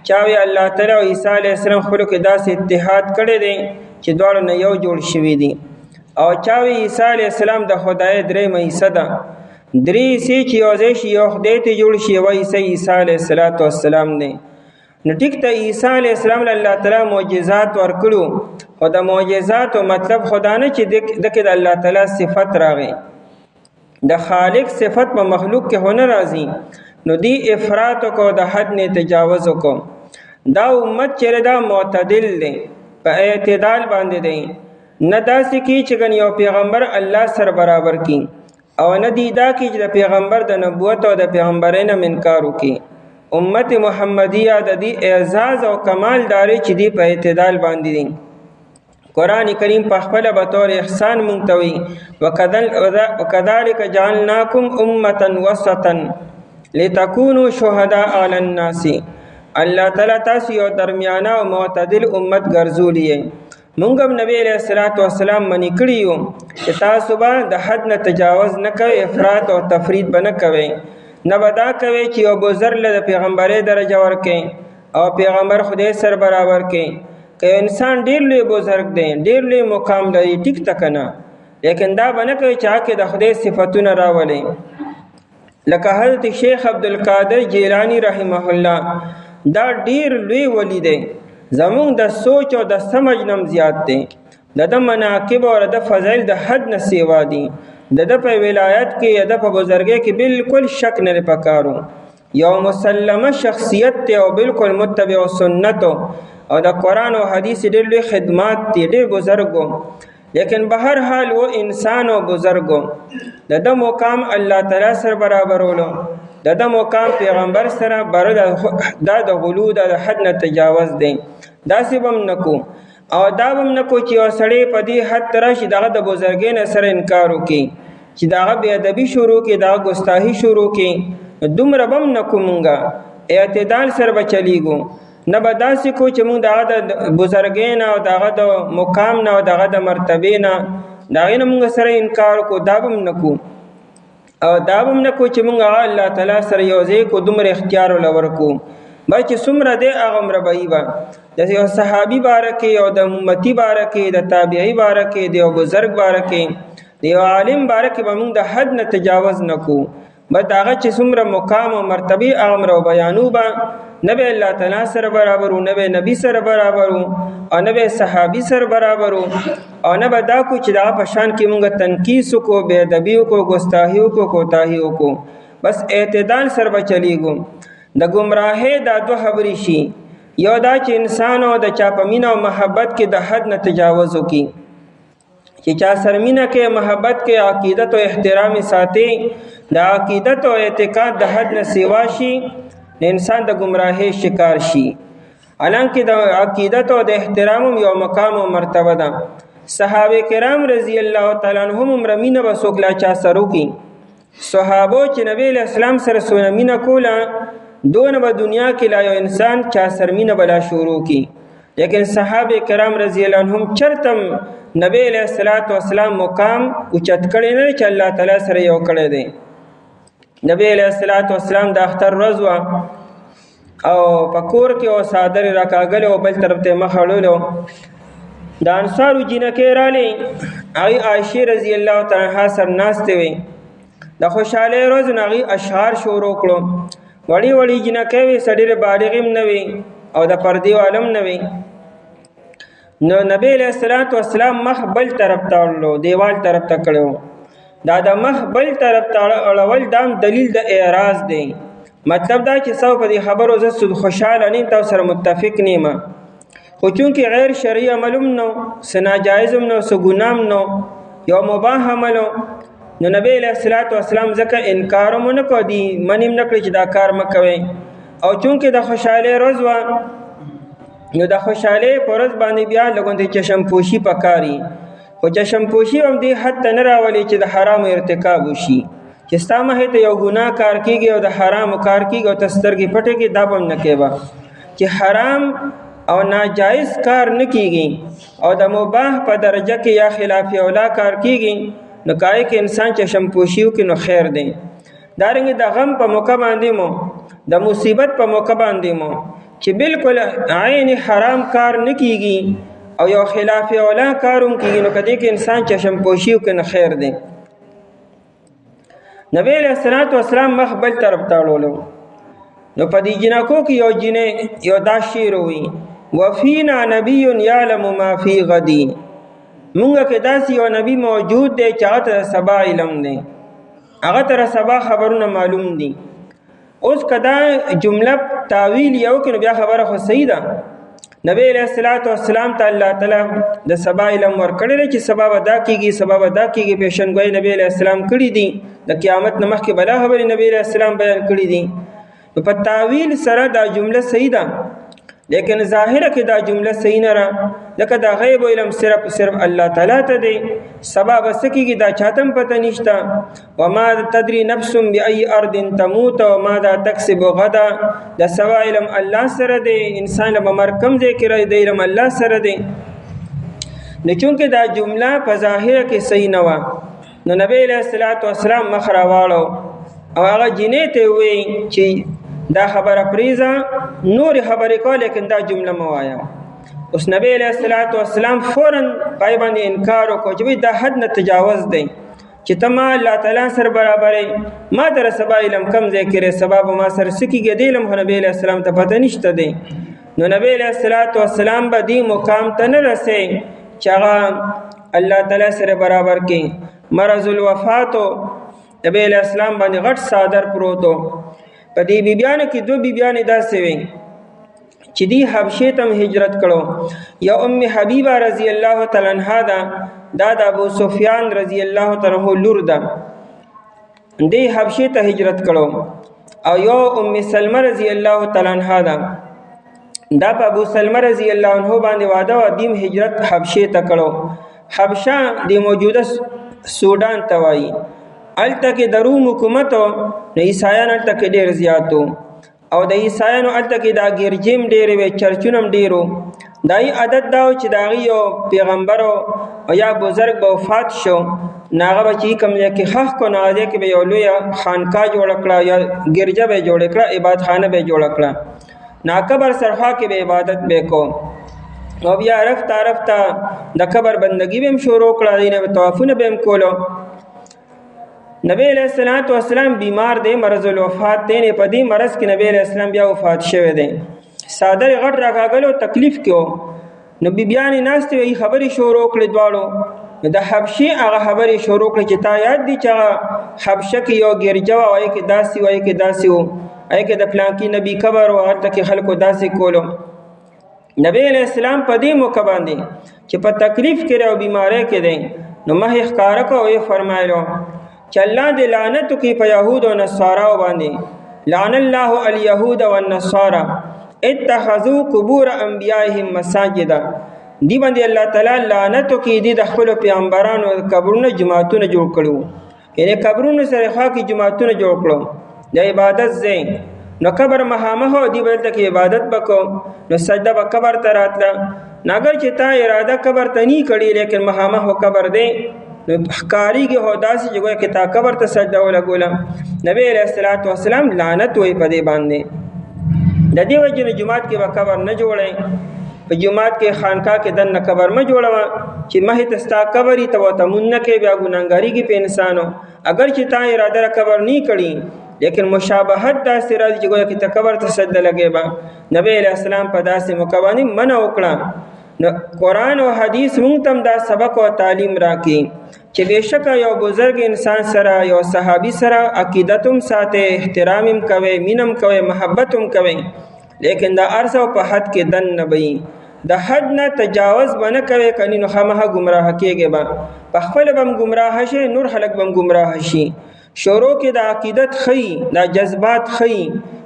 چاوي الله تعالی او عیسی علیه السلام خلق کې داسې اتحاد کړی دی چې دواړو نه یو جوړ شوي دي. او چاوي عیسی علیه السلام د خدای درې مېسه ده، درې سي چې یو ځای شي یو خدای ته جوړ شي، وایي عیسی علیه السلام دی. نو ټیک ته عیسی علیه السلام الله تعالی معجزات ورکړو، خو د معجزاتو مطلب خدا نه چې دغه د الله تعالی صفت راغی. د خالق صفت په مخلوق کې هونه راځي. نو دی افراط کو، د حد نه تجاوز کو. دا امت چې دا معتدل دی، په اعتدال باندې دی. نه داسې کی چې ګن یو پیغمبر الله سره برابر کی، او نه دی دا کی چې د پیغمبر د نبوت او د پیغمبرینو انکار وکي. امت محمدیه د دې اعزاز او کمال داري چې دی په اعتدال باندې دی. قرآن کریم په خپل به طور احسان مونږ وکذلک جعلناکم امه وسطا لتكونوا شهداء علی الناس. الله تعالی تاسو یو درمیانه او معتدل امت ګرځولې. مونږ هم نبی علیہ السلام منی کړی یو چې تاسو به د حد نه تجاوز نه کوئ، افراط او تفرید به نه کوئ. نه به دا کوئ چې یو بزرګ له د پیغمبرۍ درجه ورکړئ او پیغمبر خدای سره برابر کړئ. که انسان ډیر لوی بزرګ دی، ډیر لوی مقام لري، ټیک تک نه، لیکن دا به نه کوي چې هغه د خدای صفاتونه راولي. لکه حضرت شیخ عبدالقادر جیلانی رحمه الله، دا ډیر لوی ولی دی، زمونږ د سوچ او د سمج نم زیات دی. د مناقب او د فضایل د حد نه سیوا دي. د په ولایت کې د په بزرګۍ کې بالکل شک نه پکارو. یو مسلمه شخصیت ته او بالکل متبع سنت او د قرآن او حدیث ډېر لوی خدمات دي، ډېر بزرګو. لیکن بهر حال و انسان او بزرګو د مقام الله تعالی سره برابرولو، د مقام پیغمبر سره دا د غلو د حد نه تجاوز دی. داسې به هم نکو او دا به هم نکو چې یو سړی په دې حد ته راشي دغه د بزرګۍ نه سره انکار وکړي، چې دغه بې ادبي شروع کړي، دغه ګستاهي شروع کړي. دومره به هم نکو، مونږه اعتدال سره به چلیږو. نه به داسې کو چې مونږ دغه د بزرګۍ نه او دغه د مقام نه او دغه د مرتبې نه د هغې نه مونږ سره انکار کو. دا به هم نه کو او دا به هم نه کو چې مونږ هغه الله تعالی سره یو ځای کو، دومره اختیار وله ورکو. بای چې څومره دی هغه همره به وي به. د یو صحابي باره کې او د امتي باره کې، د تابعي باره کې، د یو بزرګ باره کې، د یو عالم باره کې به مونږ د حد نه تجاوز نه کو. بس هغه چې څومره مقام او مرتبې هغه همره بیانو به. نه به الله تعالی سره برابر وو، نه به نبی سره برابر وو، او نه به صحابي سره برابر وو، او نه به دا کو چې دغه په شان کې مونږ تنقیص وکړو، بې ادبي وکړو، ګستاهي وکړو، کوتاهي وکړو. بس اعتدال سره به چلیږو. د ګمراهۍ دا دوه خبرې شي، یو دا چې انسان او د چا په مینه او محبت کې د حد نه تجاوز وکړي، چې چا سره مینه کې، محبت کې، عقیدت او احترام ساتي، د عقیدت او اعتقاد د حد نه سیوا شي، انسان د گمراهۍ شکار شي. حالانکه د عقیدت او د احترام یو مقام او مرتبه ده. صحابه کرام رضی الله تعالی عنهم رمینه به څوک لا چا سره وکړي. صحابو چې نبی اسلام سره سونه مینه کوله، دونه به دنیا کې لا یو انسان چا سره مینه بلا شروع کی. لیکن صحابه کرام رضی الله عنهم چرتم نبی علیہ السلام مقام اوچت کړي نه چې الله تعالی سره یو کړي دی. نبی علیہ السلام د اختر ورځ وه او په کور کې او صادر راکاږلی او بل طرف ته مخ اړولو. د انصارو جینکې راغلې، هغې عایشې رضی الله تعالی عنها سره ناستې وې. د خوشحالۍ ورځ نو هغوی اشعار شروع کړو. وړې وړې جنکۍ وې، څه ډېرې بالغې هم نه وې او د پردې والم نه وې. نو نبی علیه السلام مخ بل طرف ته اړلو، دیوال طرف ته کړی و. دا د مخ بل طرف ته اړول دا دلیل د اعراض دی. مطلب دا چې سو په دې خبرو زه خوشحاله نیم، تاسو سره متفق نیم، خو چونکې غیر شرعي عمل هم نو، څه ناجایز هم نو، څه ګناه هم نو، یو مباح عمل و. نو نبی علیه السلام ځکه انکار هم ونه کړو، دي منې هم نه کړې چې دا کار مه کوئ. او چونکې د خوشحالۍ ورځ وه، نو د خوشحالۍ په ورځ باندې بیا لږونتې چشم پوشي پکاري. خو چشم پوشي هم دې حد ته نه راولي چې د حرامو ارتکاب وشي، چې ستا مخې ته یو ګناه کار کېږي او د حرامو کار کېږي او ته سترګې پټې کړې، دا به هم نه کوې چې حرام او ناجایز کار نه کېږي او د مباح په درجه کې یا خلاف اولا کار کېږي، نو کای کې انسان چشم پوشي وکړي نو خیر دی. دارنګه د غم په موقع باندې مو، د مصیبت په موقع باندې مو چې بالکل عین حرام کار نه کیږي او یو خلاف اولا کاروم کیږي، نو کدی کې انسان چشم پوشي وکړي نو خیر دی. نبی علیہ السلام مخ بل طرف ته اړولو. نو په دې جنکو کې یو جنې یو دا شعر وی: وفینا نبی یعلم ما فی غدی، مونږه کې داسې یو نبی موجود دی چې هغه ته سبا علم دی، هغه ته سبا خبرونه معلوم دي. اوس کدا جمله تعویل یو کې بیا خبره خو صحیح ده. نبی علیہ السلام ته الله تعالی د سبا علم ورکړی چې سبا ودا کیږي، سبا ودا کیږي، پیشنګوئی نبی علیہ السلام کړی دي، د قیامت نه مخکې بلا خبرې نبی علیہ السلام بیان کړی دي. په تعویل سره دا جمله صحیح ده، لیکن ظاهره کې دا جمله صحیح نه را، لکه دا غیب علم صرف الله تعالی ته دی، سبا بس کېږي دا چاته هم پته نشته. وما تدري نفس بأي ارض تموت وماذا تکسب غدا، د سبا علم الله سره دی، انسان له مرګ کم ځای کې راځي، د علم الله سره دی. نو چونکې دا جمله په ظاهره کې صحیح نه وه، نو نبی علیہ السلام مخ راواړو او هغه جنې ته وی چې دا خبره پریزه، نور خبرې کو لیکن دا جمله مه وایه. اوس نبی علیہ السلام فوراً پای باندې انکار وکړو چې دا حد نه تجاوز دی چې ته ما الله تعالی سره برابرې، ما در سبا علم کم ځای کې سبا به ما سره څه کېږي، د علم خو نبی علیہ السلام ته پته نشته دی. نو نبی علیہ السلام به دې مقام ته نه رسې چې هغه الله تعالی سره برابر کې. مرض الوفاتو نبی علیہ السلام باندې غټ صادر پروتو. په دې بیبیانو کې دو بیبیانې داسې وې چې دی حبشې ته هجرت کړو. یا ام حبیبه رضی الله تعالی عنها ده، دا د ابو سفیان رضی الله تعالی عنہ لور ده، دی حبشې ته هجرت کړو. او یو ام سلمہ رضی الله تعالی عنها ده، دا په ابو سلمہ رضی الله عنه باندې واده او دیم هجرت حبشې ته کړو. حبشه د موجوده سودان ته وایي. الته کې د روم حکومت او عیسایان الته کې ډېر زیاتو، او د عیسایانو الته کې دا ګرجیم ډېرې وې، چرچونه هم ډېرو. دای عادت دا و چې د هغې یو پیغمبر او یا بزرګ به وفات شو، نو هغه به چې کوم ځای کې ښخ کړو، نو هغه ځای کې به یو لویه خانقاه جوړه کړه یا ګرجه به یې جوړه کړه، عبادتخانه به یې جوړه کړه. نو قبر سرخوا کې به عبادت به کو، او بیا رفته د قبر بندگی به هم شروع کړه، دینه به طوافونه به هم کولو. نبی علیہ السلام بیمار دی، مرض الوفات دی، نه په دې مرض کې نبی علیہ السلام بیا وفات شوی دی. صادر غټ راکاګلو تکلیف کېو. نو بیبیانې ناستې وې خبرې شروع کړې دواړو. نو د حبشې هغه خبرې شروع کړې چې تا یاد دي چې هغه حبشه کې یو ګرجه وه، وایي کې داسې وایي کې داسې و، وایي کې د پلانکي نبي قبر و، هلته کې خلکو داسې کولو. نبی علیہ السلام په دې موقع باندې چې په تکلیف کې او بیماری کې دی، نو مخ یې ښکاره کړه او یې فرمایلو چې الله دې لعنت وکړي په یهود او نصاراو باندې. لعن الله الیهود والنصارى اتخذوا قبور انبیائهم مساجدا. دی باندې الله تعالی لعنت وکړي، دی د خپلو پیغمبرانو قبرونه جماعتونه جوړ کړو، یعنی قبرونو سره خوا کې جماعتونه جوړ کړو د عبادت ځای. نو قبر مخامخ دی به دلته کې عبادت وکړو، نو سجده به قبر ته راتله. نو اگر چې تا اراده قبر ته نه کړې لیکن مخامخ قبر دی، نو ښکاریږي هو داسې چې ګویا کې تا قبر ته سجده ولګوله. نبی علیہ السلام لعنت وایي په دې باندې. د دې وجې نه جومات کې به قبر نه جوړئ، په جومات کې خانقاه کې دننه قبر مه جوړوه چې مخې ته ستا قبر وي ته ورته مونځ نه کوې، بیا ګناهګارېږي په انسانو. اگر چې تا اراده را قبر نه کړي لیکن مشابهت داسې راځي چې ګویا کې ته قبر ته سجده لګې به. نبی علیہ السلام په داسې موقع باندې منع وکړه. نو قرآن او حدیث موږ ته دا سبق او تعلیم راکړي چې بېشکه یو بزرګ انسان سره یو صحابي سره عقیدت هم ساتئ، احترام هم کوئ، مینه هم کوئ، محبت هم کوئ، لیکن دا عرض او په حد کې دن نه بئ، د حد نه تجاوز به نه کوئ، کنی نو خامخا ګمراه کېږئ به، په خپله به هم ګمراه شئ، نور خلک به هم ګمراه شي. شروع کې د عقیدت ښیي، دا جذبات ښیي،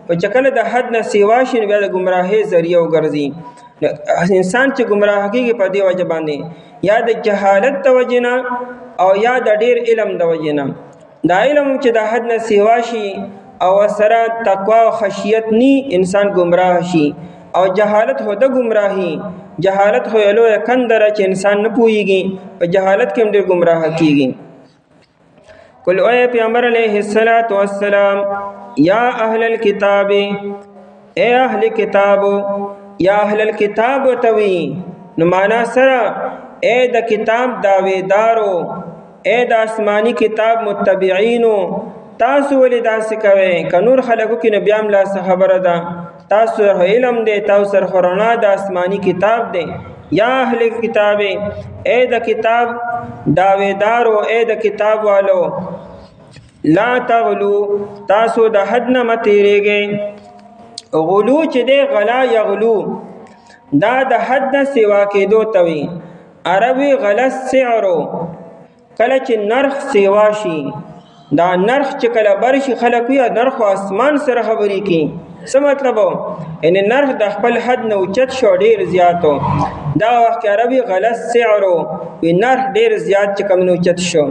په چې کله د حد نه سیوا شي نو بیا د ګمراهۍ ذریعه وګرځي. انسان چې ګمراه کېږي په دې وجه باندې یا د جهالت د وجې نه او یا د ډېر علم د وجې نه. دا علم چې د حد نه سیوا شي او سره تقوا او خشیت نی انسان گمراه شي، او جهالت هو د گمراهی، جهالت هو لویه کندره چې انسان نه پوهیږي، په جهالت کې هم ډېر گمراه کیږي. قل اے پیغمبر علیہ السلام یا اهل الكتاب، اے اهل کتابو، یا اهل الكتاب توی نو معنا سره اے د کتاب داویدارو، اے د آسمانی کتاب متبعینو، تاسو ولې داسې کوئ؟ که نور خلکو کې نو بیا هم لا څه خبره ده، تاسو سره علم دی، تاسو سره خو رڼا د آسمانی کتاب دی. یا اهل کتاب، اے د کتاب داویدارو، اے د کتاب والو، لا تغلو، تاسو د حد نه مه تیریږئ. غلو چې دی غلا یغلو، دا د حد نه سیوا کېدو ته وي. عربي غلا السعرو، کله چې نرخ سیوا شي، دا نرخ چې کله بر شي خلک وي نرخ اسمان سره خبرې کوي. څه مطلب و؟ یعنې نرخ د خپل حد نه اوچت شو، ډېر زیات و. دا وخت کې عربي غلا السعرو وي، نرخ ډېر زیات چې کوم نه اوچت شو.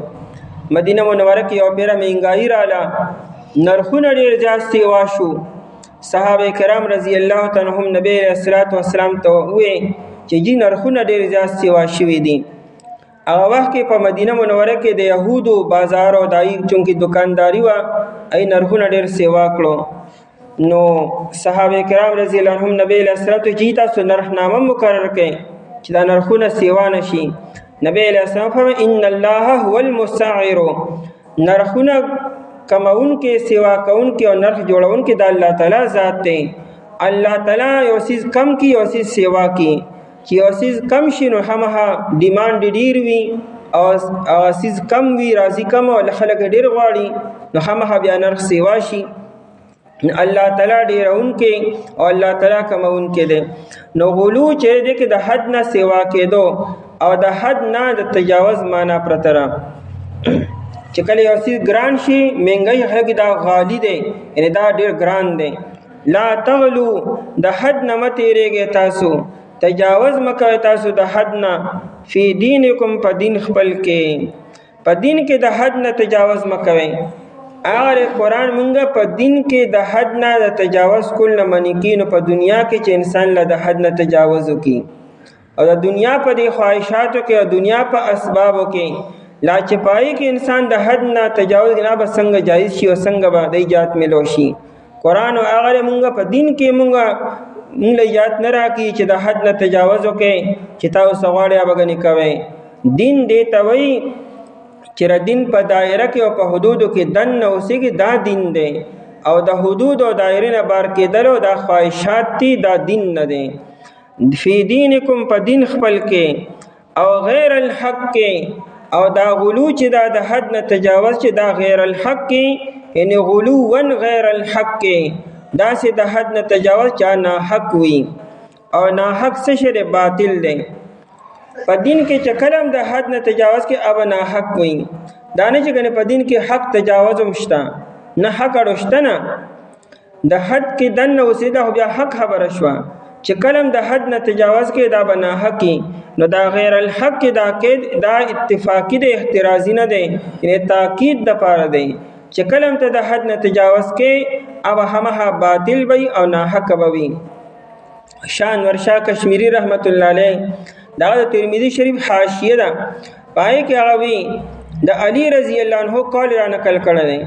مدینه منوره کې یو پیره مهنګایي راله، نرخونه ډېر زیات سیوا شو. صحابه کرام رضی الله تعالی عنهم نبی علیہ الصلوۃ والسلام ته وویل چې جی نرخونه ډېر زیات سیوا شوي دي. هغه وخت کې په مدینه منوره کې د یهودو بازار او دای چونکې دکانداری وه، ای نرخونه ډېر سیوا کړو. نو صحابه کرام رضی الله عنهم نبی علیہ الصلوۃ چې تاسو نرخنامه مقرر کړئ چې دا نرخونه سیوا نشي. نبی علیہ السلام فرمایي ان الله هو المسعر، نرخونه کمونکې سیوا کوونکې او نرخ جوړونکې د الله تعالی ذات دی. الله تعالی یو څیز کم کی، یو څیز سیوا کی. چې یو څیز کم شي نو هماغه ډیمانډ ډېر وي، او څیز کم وي راځي کم او خلک ډېر غواړي نو هماغه بیا نرخ سیوا شي. الله تعالی ډېرونکی او الله تعالی کمونکی دی. نو غلو چې دی کې د حد نه سیوا کېدو او د حد نه د تجاوز معنا پرته ده. چې کله یو څیز ګران شي مهنګۍ خلک دا غالي دی، یعنې دا ډېر ګران دی. لا تغلو، د حد نه مه تېرېږئ، تاسو تجاوز مه کوئ تاسو د حد نه. فی دینکم، په دین خپل کې، په دین کې د حد نه تجاوز مه کوئ. اگر قرآن مونږه په دین کې د حد نه د تجاوز کول نه منې کړي، نو په دنیا کې چې انسان له د حد نه تجاوز وکړي او د دنیا په دې خواهشاتو کې او دنیا په اسبابو کې لا چې پای کې انسان د حد نه تجاوز نه به څنګه جایز شي او څنګه به د ایجاد ملو شي. قرآن او هغه مونږه په دین کې مونږ له ایجاد نه راکړي چې د حد نه تجاوز وکړي چې تاسو غواړئ هغه به نه کوئ. دین دې ته وایي چې دین په دایره کې او په حدودو کې دننه اوسېږي، دا دین دی. او د حدود او دایرې نه بار کېدل او دا خواهشات دي، دا دین نه دی. فی دینکم، په دین خپل کې، او غیر الحق کې، او دا غلو چې دا د حد نه تجاوز چې دا غیر الحق کې، یعنی غلو ون غیر الحق کې، داسې د حد نه تجاوز چا ناحق وي. او ناحق څه شی دی؟ باطل دی. په دین کې چې کله هم د حد نه تجاوز کې اب ناحق وي. دا نه چې ګنې په دین کې حق تجاوز هم شته، نه حق اړو شته نه. د حد کې دننه اوسېده خو بیا حق خبره شوه. چې کله هم د حد نه تجاوز کې دا به ناحق وي، نو دا غیر الحق کې دا اتفاقي دی، احترازي نه دی، یعنې تاکید دپاره دی. چې کله هم ته د حد نه تجاوز کې اب هماغه باطل وي او ناحق به وي. شاه انور شاه کشمیری رحمت الله علیه دا د ترمذی شریف حاشیه ده، پای کې هغه وی د علی رضی الله عنه قول را نقل کړی دی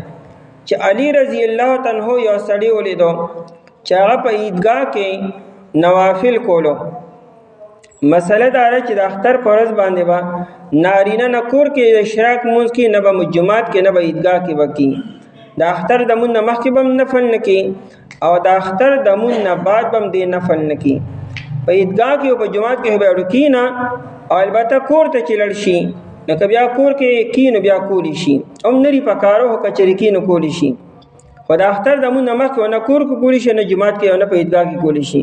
چې علی رضی الله عنه یو سړی ولیدو چې هغه په عیدګاه کې نوافل کولو. مسله دا ده چې د اختر په ورځ باندې به نارینه نه کور کې د اشراق مونځ کې، نه به جومات کې، نه به عیدګاه کې به کي. د اختر د مونځ نه مخکې به هم نفل نه کي او د اختر د مونځ نه بعد به هم دې نفل نه کي. په عیدګاه کې او په جومات کې به اړو کینه، او البته کور ته چې لړ شي نو که بیا کور کې کی نو بیا کولی شي، هم نری په کارو که چېرې کی نو کولی شي. خو د اختر د مونځ نه مخکې نه کور کې کولی شي، نه جومات کې او نه په عیدګاه کې کولی شي.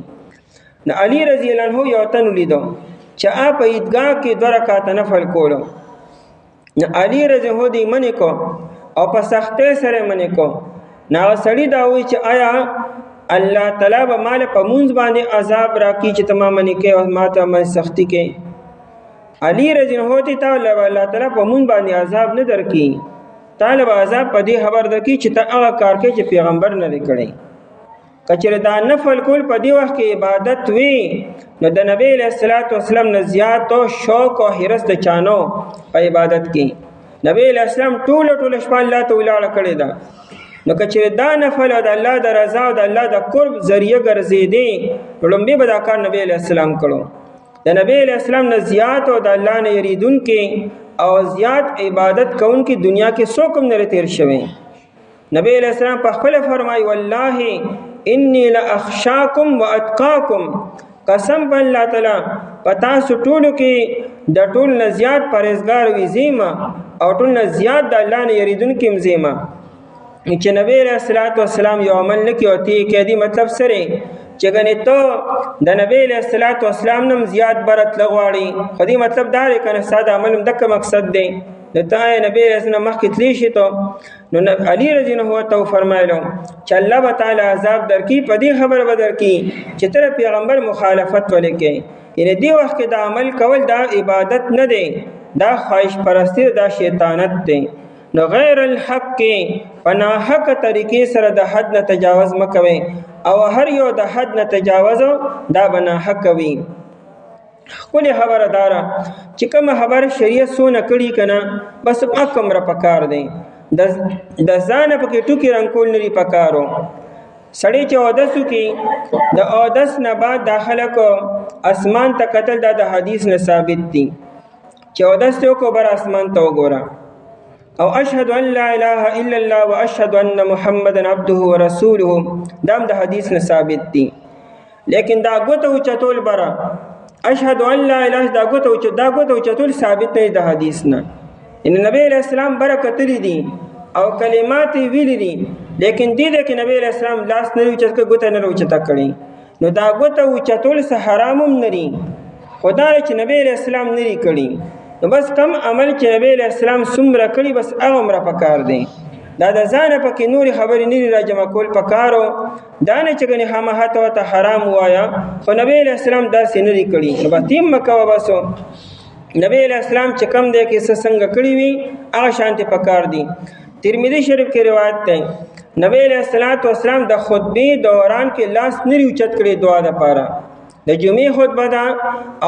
نو علی رضی الله عنه یو تن ولیدو چې په عیدګاه کې 2 رکعاته نفل کولو. نو علی رضی الله دې منې کو او په سختۍ سره منې کو. نو هغه سړي دا وایي چې آیا الله تعالی به مال په مونځ باندې عذاب راکړي چې ته ما منې کوې او ما ته من سختي کوې؟ علی رضی الله عنه ته الله تعالی په مونږ باندې عذاب نه درکړي، طالب عذاب په دې خبر درکړي چې ته هغه کار کوي چې پیغمبر نه دی کړی. که چېرې دا نفل کول په دې وخت کې عبادت وي نو د نبی علیه الصلاۃ والسلام نه زیات شوق او حرص د چانو په عبادت کې. نبی علیه السلام ټوله شپه الله ته ولاړه کړې ده. نو که چېرې دا نفل او د الله د رضا او د الله د قرب ذریعه ګرځېدې نو لومبې به دا کار نبی علیه السلام کړو. د نبی علیہ السلام نه زیات او د الله نه یریدونکي او زیات عبادت کوونکي دنیا کې څوک هم نه تیر شوی. نبی علیہ السلام په خپل فرمای والله انی لاخشاکم واتقاکم، قسم په الله تعالی پتا سو ټولو کې د ټول نه زیات پرهیزګار وي زیما او ټول نه زیات د الله نه یریدونکي هم زیما. چې نبی علیہ السلام یو عمل نه کوي او تی کې دی مطلب سره چې ګنې ته د نبی علیہ السلام نم زیات برت لغواړي، خو دې مطلب دا دی کنه ساده عمل هم دغه مقصد دی. د ته نبی علیہ السلام مخکې تلی شي ته نو علی رضی الله عنه فرمایلو چې الله تعالی عذاب درکې په دې خبره به درکې چې تر پیغمبر مخالفت ولیکې. یعنی دې وخت کې دا عمل کول دا عبادت نه دی، دا خواهش پرستی، دا شیطانت دی. نو غیر الحق کې پنا حق طریقې سره د حد نه تجاوز مکوي، او هر یو د حد نه تجاوز دا بنا حق وي. خپل خبره دارا چې کوم خبر شریعت سونه کړي کنه بس حکم را پکار دی. د ځان په کې ټوکی رنګول نری پکارو. سړی چې اودس کی د اودس نه بعد داخله کو اسمان ته قتل دا د حدیث نه ثابت دي چې اودس یو کو بر اسمان ته وګوره او اشهد ان لا اله الا الله واشهد ان محمدا عبده ورسوله دا د حدیث نه ثابت دي. لیکن دا غوته او چتول برا اشهد ان لا اله دا غوته او چتول ثابت نه د حدیث نه. ان نبی علیہ السلام برکت دي او کلمات ویلي دي، لیکن دې کې نبی علیہ السلام لاس نه اوچت غوته نه اوچت کړي. نو دا غوته او چتول سه حرامم نری، خدای چې نبی علیہ السلام نری کړي. نو بس کم عمل چې نبی علیہ السلام څومره کړي بس هغه عمره پکار دی. دا د ځانه پکې نوري خبرې نه را جمع کول پکارو. دا نه چې غني خامه ته حرام وایا، خو نبی علیہ السلام داسې نه لري کړي. نو به تیم مکو بسو نبی علیہ السلام چې کم دی کې څنګه کړي وي هغه شانتي پکار دی. ترمذی شریف کې روایت ده نبی علیہ السلام د خطبه دوران کې لاس نری اوچت کړي دعا د پاره. د جمعې خطبه ده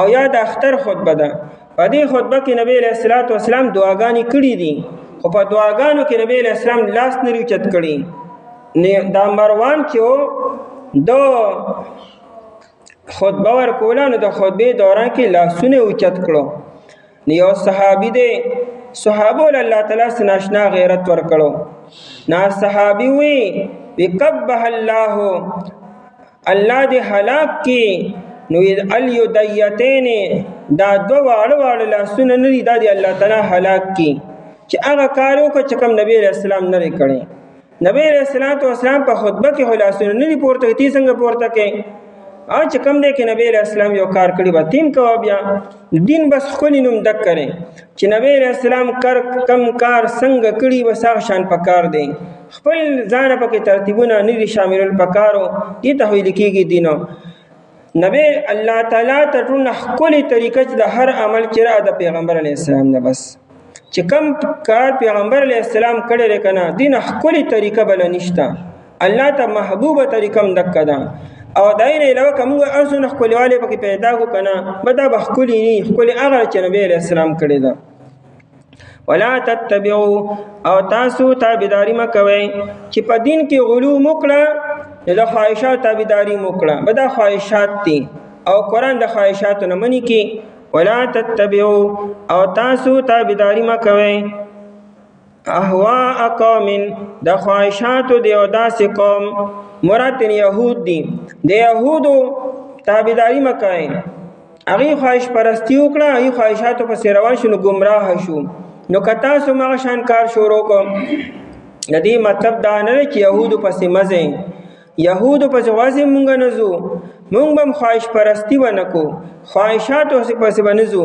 او یا د اختر خطبه ده. په دې خطبه کې نبی علیہ السلام دعاګانې کړي دي، خو په دعاګانو کې نبی علیہ السلام لاس نری اوچت کړي. دا مروان چې دو خطبه ورکولانو د خطبه دوران کې لاسونه اوچت کړو. یو صحابي دی، صحابه الله تعالی سناشنا غیرت ورکړو. نا صحابي وی وکبه الله دې هلاک کی. نو الیدیتین دا دو واړه لاسونه نری دا دی الله تعالی هلاک کی چې هغه کارو کو چې کوم نبی علیہ السلام نه کړي. نبی علیہ السلام په خطبه کې لاسونه نری پورته کی څنګه پورته کې چې کم دی کې نبی علیہ السلام یو کار کړي به تیم کوه. بیا دین بس خلی نوم دک کرے چې نبی علیہ السلام کم کار څنګه کړي بس هغه شان پکار دی. خپل ځان پکې ترتیبونه نری شامل پکارو دي ته ویل کېږي دینو. نبی الله تعالی ته ټول خپل طریقه د هر عمل چې را د پیغمبر علیہ السلام نه بس چې کم کار پیغمبر علیہ السلام کړي کنه دین خپل طریقه بل نشته. الله ته محبوبه طریقه هم دک ده او داینه علاوه کوم ارزو نه خپلواله پکې پیدا کو کنه بدا بخکلی نه خپل هغه چې نبی علیہ السلام کړي ده. ولا تتبعوا او تاسو تابعداري مکوئ چې په دین کې غلو مکړه د خواهشات تابعداري مکړه بدا خواهشات دي. او قرآن د خواهشاتو نه منی کی ولا تتبعوا او تاسو تابعداري مکوئ اهواء قوم د خواهشاتو د یو داسې قوم مراد یهود دي د یهودو تابعداري مکوئ هغې خواهش پرستی وکړه هغې خواهشاتو پسې روان شو نو ګمراه شو نو که تاسو مغه شان کار شروع کړو د دې مطلب دا نه دی چې یهودو پسې مزئ یهودو پسې غوازې مونږ نه ځو مونږ به هم خواهش پرستی ونه کړو خواهشاتو پسې به نه ځو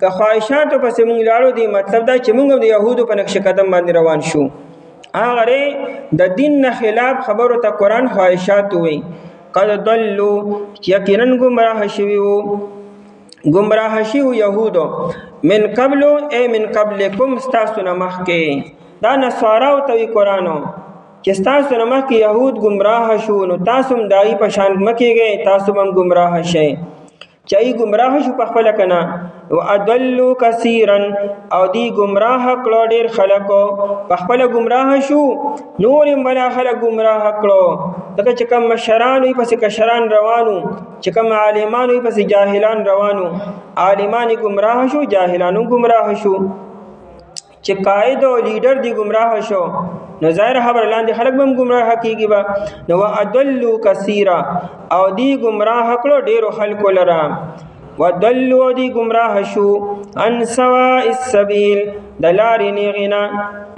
که خواهشاتو پسې مونږ لاړو دې مطلب دا چې مونږ هم د یهودو په نقش قدم باندې روان شو هغه د دین نه خلاف خبرو ته قرآن خواهشات وایي قد ضلوا یقینا ګمراه شوي وو گمراه شیو یهودو من قبلو اے من قبلکم ستاسو نه مخکې دا نصاراو ته وی قرآنو چې ستاسو نه مخکې یهود گمراه شو نو تاسو هم دایي په شان مه کېږئ تاسو هم گمراه شئ چې ای گمراه شو په خپله که نه واضلوا کثیرا او دی گمراه کړو ډېر خلکو په خپله گمراه شو نور هم بلا خلک گمراه کړو ځکه چې کوم مشران وي پسې کشران روانو چې کوم عالمان وي پسې جاهلان روانو عالمان گمراه شو جاهلانو گمراه شو چې قائد او لیډر دی گمراه شو نو ظاهر خبر لاندې خلک به هم گمراه کېږي به نو واضلوا کثیرا او دی گمراه کړو ډېرو خلکو لره وضلوا دی گمراه شو عن سواء السبیل د لارې نیغې نه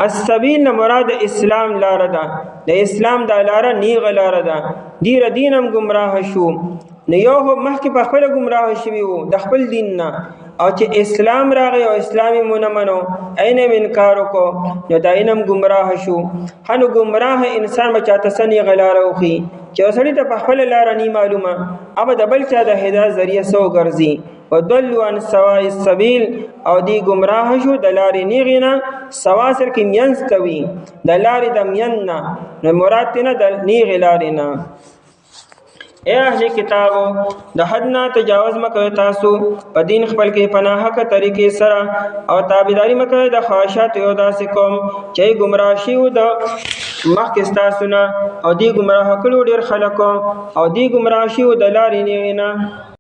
السبیل نه مراد اسلام لاره ده د اسلام دا لاره نیغه لاره ده ډېره دین هم گمراه شو نو یو مخکې په خپله گمراه شوي وو د خپل دین نه او چې اسلام راغی او اسلامي مونه منو عین انکار وکړو نو دا اینم گمراه شو هنو گمراه انسان به چاته څه نیغه لاره وښي چې سړي ته په خپله لاره نی معلومه ابه د بل چا د هدایت ذریعه څه وګرځي وضلوا عن سواء السبیل او دی گمراه شو د لارې نیغې نه سوا سر کې مینځ ته وي د لارې د مین نه نو مراد ترې نه د نیغې لارې نه اے اهل کتابو د حد نه تجاوز مکوئ تاسو په دین خپل کې په ناحقه طریقې سره او تابعداري مکوئ د خواهشاتو یو داسې قوم چې ګمراه شوي د مخکې ستاسو نه او دی ګمراه کړو ډېر خلکو او دی ګمراه شوي د لارې نیغې نه